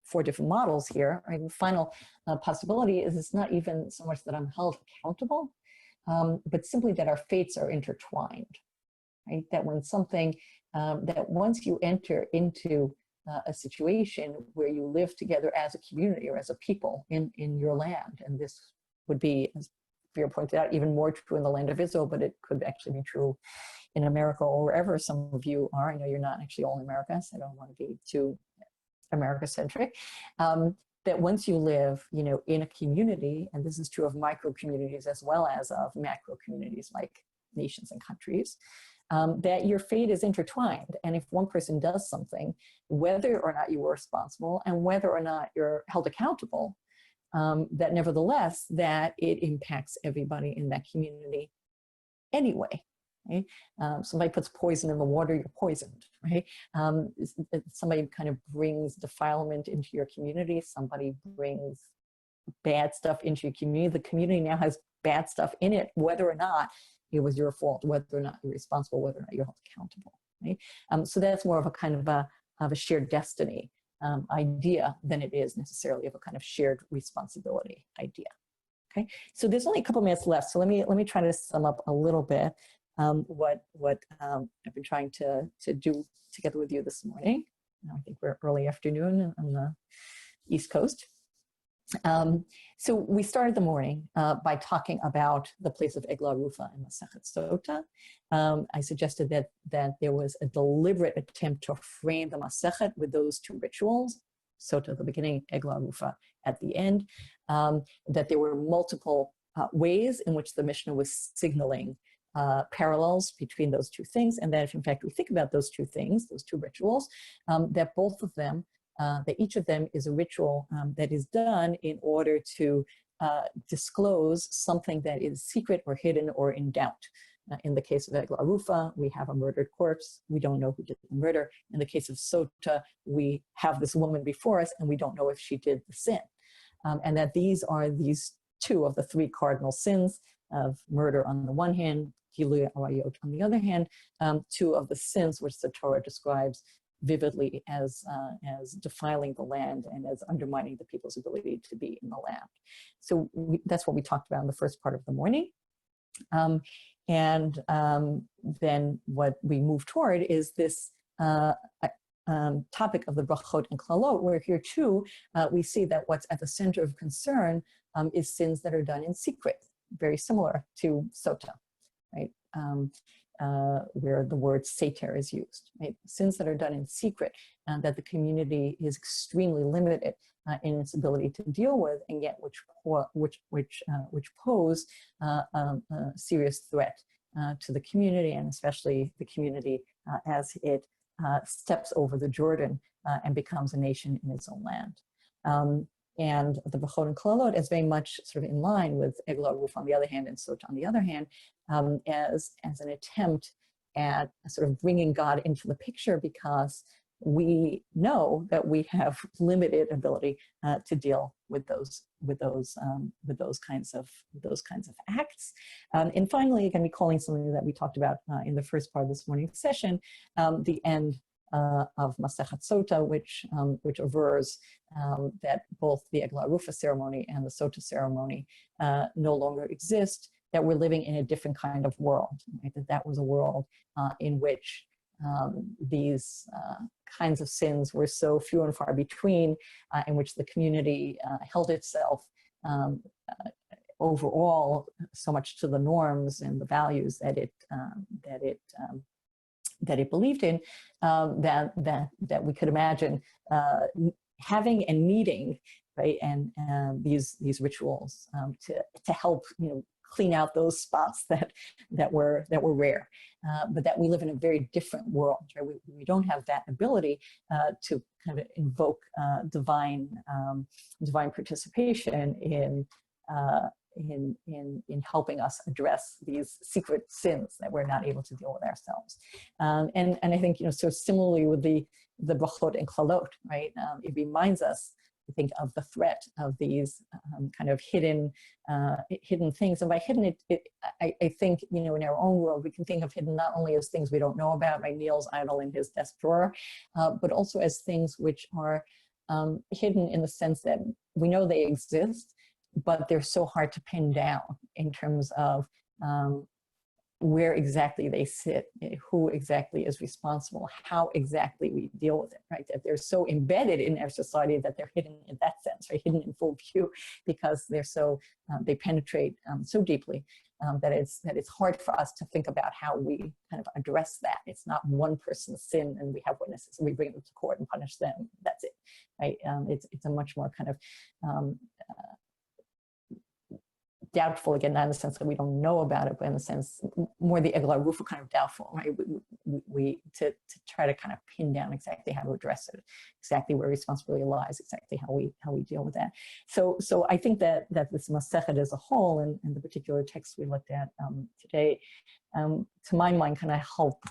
4 different models here. Right? The final possibility is it's not even so much that I'm held accountable, but simply that our fates are intertwined. Right? That when something, that once you enter into a situation where you live together as a community or as a people in your land, and this would be, as Vera pointed out, even more true in the land of Israel, but it could actually be true in America or wherever some of you are. I know you're not actually all in America, so I don't want to be too America-centric. That once you live, in a community, and this is true of micro communities as well as of macro communities like nations and countries, that your fate is intertwined. And if one person does something, whether or not you were responsible and whether or not you're held accountable, that nevertheless, that it impacts everybody in that community anyway. Right? Somebody puts poison in the water, you're poisoned, right? Somebody kind of brings defilement into your community. Somebody brings bad stuff into your community. The community now has bad stuff in it, whether or not it was your fault, whether or not you're responsible, whether or not you're held accountable, right? So that's more of a kind of a shared destiny idea than it is necessarily of a kind of shared responsibility idea. Okay, so there's only a couple minutes left, so let me try to sum up a little bit what I've been trying to do together with you this morning. I think we're early afternoon on the East Coast. So we started the morning by talking about the place of Egla Arufa in Masechet Sota. I suggested that there was a deliberate attempt to frame the Masechet with those 2 rituals, Sota at the beginning, Egla Arufa at the end, that there were multiple ways in which the Mishnah was signaling parallels between those 2 things, and that if in fact we think about those 2 things, those 2 rituals, that both of them that each of them is a ritual that is done in order to disclose something that is secret or hidden or in doubt. In the case of Egla Arufa, we have a murdered corpse. We don't know who did the murder. In the case of Sota, we have this woman before us, and we don't know if she did the sin. And that these are these two of the three cardinal sins of murder on the one hand, Gilui Arayot on the other hand, two of the sins which the Torah describes vividly as defiling the land and as undermining the people's ability to be in the land. So that's what we talked about in the first part of the morning. And then what we move toward is this topic of the Berakhot and uQlalot, where here too, we see that what's at the center of concern is sins that are done in secret, very similar to Sota, right? Where the word Seter is used, right? Sins that are done in secret, that the community is extremely limited in its ability to deal with, and yet which pose a serious threat to the community, and especially the community as it steps over the Jordan and becomes a nation in its own land. And the Berakhot and uQlalot is very much sort of in line with Egla Arufa on the other hand and Sota on the other hand, as an attempt at sort of bringing God into the picture, because we know that we have limited ability to deal with those kinds of acts. And finally, again, recalling something that we talked about in the first part of this morning's session, the end of Masechet Sota, which avers that both the Egla Arufa ceremony and the Sota ceremony no longer exist, that we're living in a different kind of world, right? That was a world in which these kinds of sins were so few and far between, in which the community held itself overall so much to the norms and the values that it believed in, that we could imagine having and needing, right, and these rituals to help, clean out those spots that were rare, but that we live in a very different world, right? We don't have that ability to kind of invoke divine participation in helping us address these secret sins that we're not able to deal with ourselves. And I think, so similarly with the Berakhot and uQlalot, right? It reminds us, I think, of the threat of these kind of hidden things. And by hidden, I think, in our own world, we can think of hidden not only as things we don't know about, like Neil's idol in his desk drawer, but also as things which are hidden in the sense that we know they exist, but they're so hard to pin down in terms of where exactly they sit, who exactly is responsible, how exactly we deal with it, right? That they're so embedded in our society that they're hidden in that sense, right? Hidden in full view, because they're so, they penetrate so deeply that it's hard for us to think about how we kind of address that. It's not one person's sin and we have witnesses and we bring them to court and punish them, that's it, right? It's a much more kind of, doubtful, again, not in the sense that we don't know about it, but in the sense more the Egla Arufa kind of doubtful, right? We to try to kind of pin down exactly how to address it, exactly where responsibility lies, exactly how we deal with that. So I think that this Masechet as a whole, and the particular text we looked at today, to my mind, kind of help.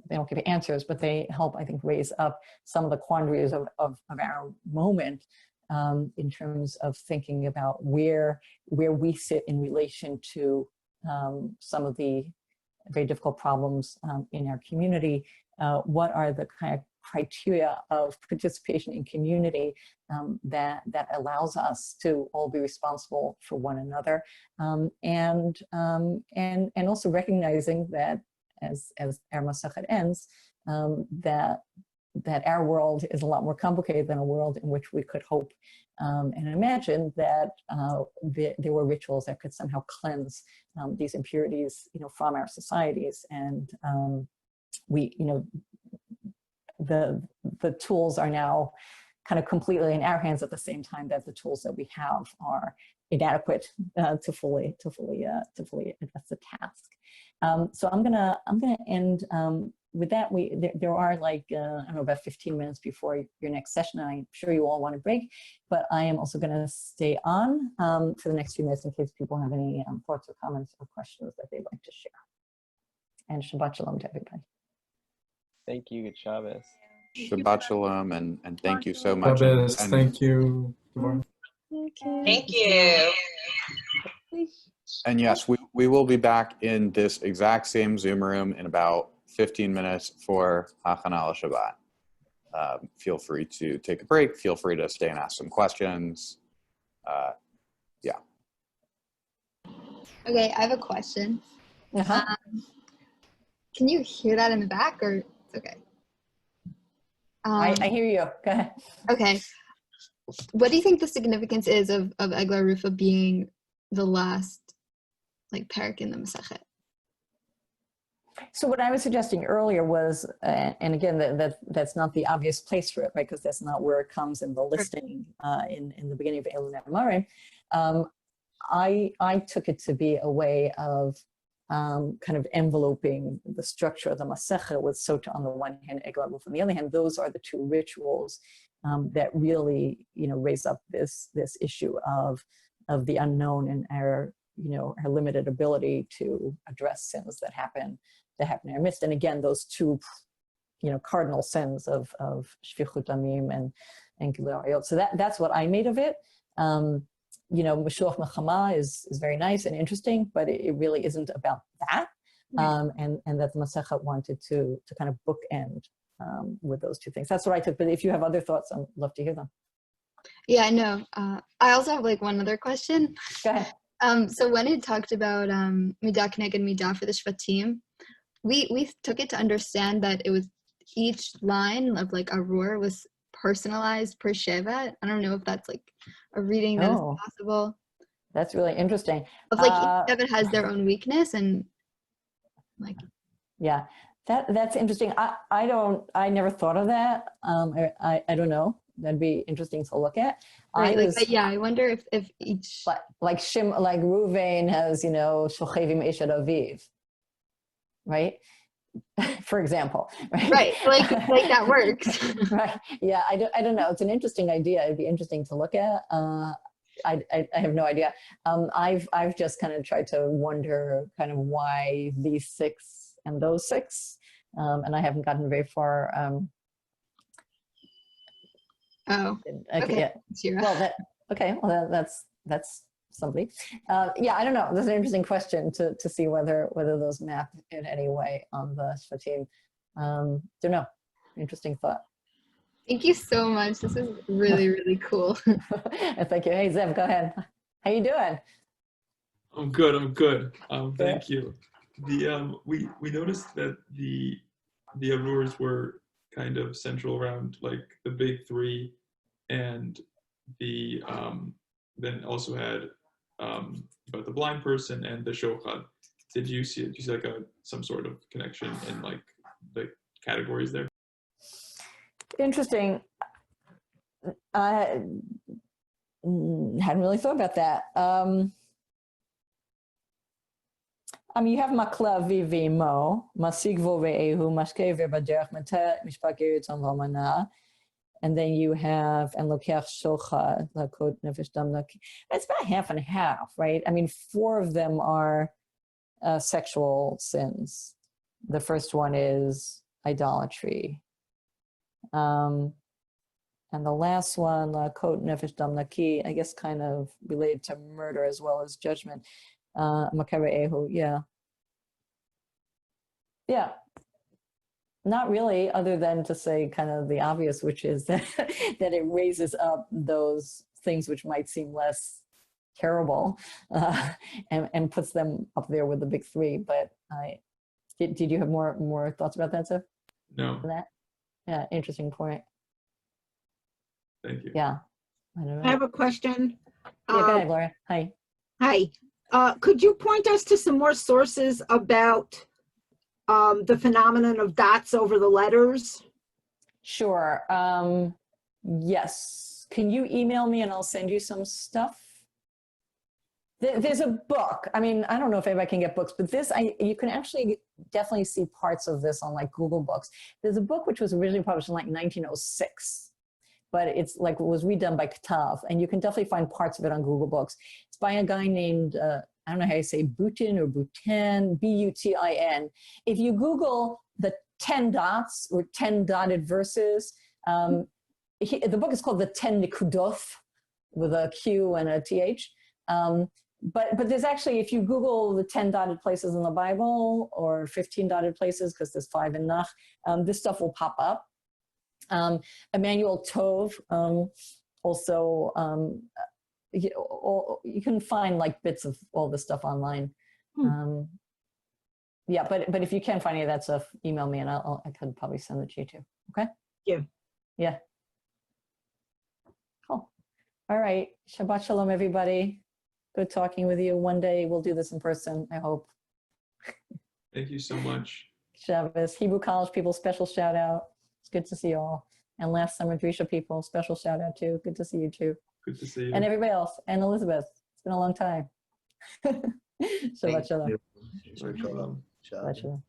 They don't give answers, but they help, I think, raise up some of the quandaries of our moment. In terms of thinking about where we sit in relation to some of the very difficult problems in our community. What are the kind of criteria of participation in community that allows us to all be responsible for one another, and also recognizing that as our Masechet ends, that our world is a lot more complicated than a world in which we could hope and imagine that there were rituals that could somehow cleanse these impurities, from our societies. And the tools are now kind of completely in our hands at the same time that the tools that we have are inadequate to fully address the task. So I'm gonna end with that, there are like, I don't know, about 15 minutes before your next session. And I'm sure you all want to break, but I am also going to stay on for the next few minutes in case people have any thoughts or comments or questions that they'd like to share. And Shabbat Shalom to everybody. Thank you. Good Shabbos. Shabbat Shalom, and thank you so much. Shabbos, And thank you. Devora. Thank you. And yes, we will be back in this exact same Zoom room in about 15 minutes for Hachana Shabbat. Feel free to take a break. Feel free to stay and ask some questions. Yeah. Okay, I have a question. Can you hear that in the back, or it's okay? I hear you. Go ahead. Okay. What do you think the significance is of Egla Arufa being the last parak in the Masechet? So what I was suggesting earlier was, and again, that's not the obvious place for it, right? Because that's not where it comes in the listing in the beginning of Elul Nemarim. I took it to be a way of kind of enveloping the structure of the Masechet with Sota on the one hand, Egla Arufa on the other hand. Those are the two rituals that really, raise up this issue of the unknown and our limited ability to address sins that happen in our midst. And again, those two, cardinal sins of Shfichut Damim and Gilui Arayot. So that's what I made of it. Meshuach Mechama is very nice and interesting, but it really isn't about that. And that the Masechet wanted to kind of bookend with those two things. That's what I took. But if you have other thoughts, I'd love to hear them. Yeah, I know. I also have one other question. Go ahead. So when it talked about midah k'neged midah for the shvatim, we took it to understand that it was each line of arur was personalized per shevet. I don't know if that's a reading that is possible. That's really interesting. Of each shevet has their own weakness and yeah, that's interesting. I never thought of that. I don't know. That'd be interesting to look at. Right, I wonder if each like Ruvain has, Shochevim Eshad Aviv, right? For example, right? Right, like that works. Right. Yeah, I don't know. It's an interesting idea. It'd be interesting to look at. I have no idea. I've just kind of tried to wonder kind of why these 6 and those 6, and I haven't gotten very far. Okay. Yeah. Well, that's somebody. Yeah, I don't know. That's an interesting question to see whether those map in any way on the Shvatim. Don't know. Interesting thought. Thank you so much. This is really, really cool. Thank you. Hey, Zev, go ahead. How you doing? I'm good. Thank you. We noticed that the arurs were kind of central around the big 3, and the then also had about the blind person and the shochad. Did you see some sort of connection in the categories there? Interesting. I hadn't really thought about that. You have makla vivimo, masigvo ve'ehu, mashke ve'baderach mata mishpat geritzon v'amana, and then you have and lokeach shochad lakot nefesh dam naki. It's about half and half, right? 4 of them are sexual sins. The first one is idolatry, and the last one, lakot nefesh dam naki, I guess kind of related to murder as well as judgment. Yeah, not really, other than to say kind of the obvious, which is that it raises up those things which might seem less terrible, and puts them up there with the big 3. But did you have more thoughts about that, Seth? No. Yeah, interesting point. Thank you. Yeah, I don't know. I have a question. Yeah, go ahead, Gloria. Hi. Hi. Could you point us to some more sources about the phenomenon of dots over the letters? Sure. Yes. Can you email me and I'll send you some stuff? There's a book. I mean, I don't know if anybody can get books, but you can actually definitely see parts of this on like Google Books. There's a book which was originally published in like 1906, but it's like it was redone by Katav, and you can definitely find parts of it on Google Books. It's by a guy named, I don't know how you say Butin or Butin, B-U-T-I-N. If you Google the 10 dots or 10 dotted verses, the book is called The 10 Nikudoth with a Q and a TH. But there's actually, if you Google the 10 dotted places in the Bible or 15 dotted places, because there's 5 in Nach, this stuff will pop up. Emmanuel Tov, also, you can find like bits of all this stuff online. Yeah, but if you can't find any of that stuff, email me and I could probably send it to you too. Okay? Yeah. Cool. All right. Shabbat Shalom, everybody. Good talking with you. One day we'll do this in person, I hope. Thank you so much. Shabbos. Hebrew College people, special shout out. It's good to see you all. And last summer, Drisha people, special shout out too. Good to see you too. Good to see you. And everybody else. And Elizabeth. It's been a long time. Shabbat Shalom. Shabbat Shalom. Shabbat Shalom.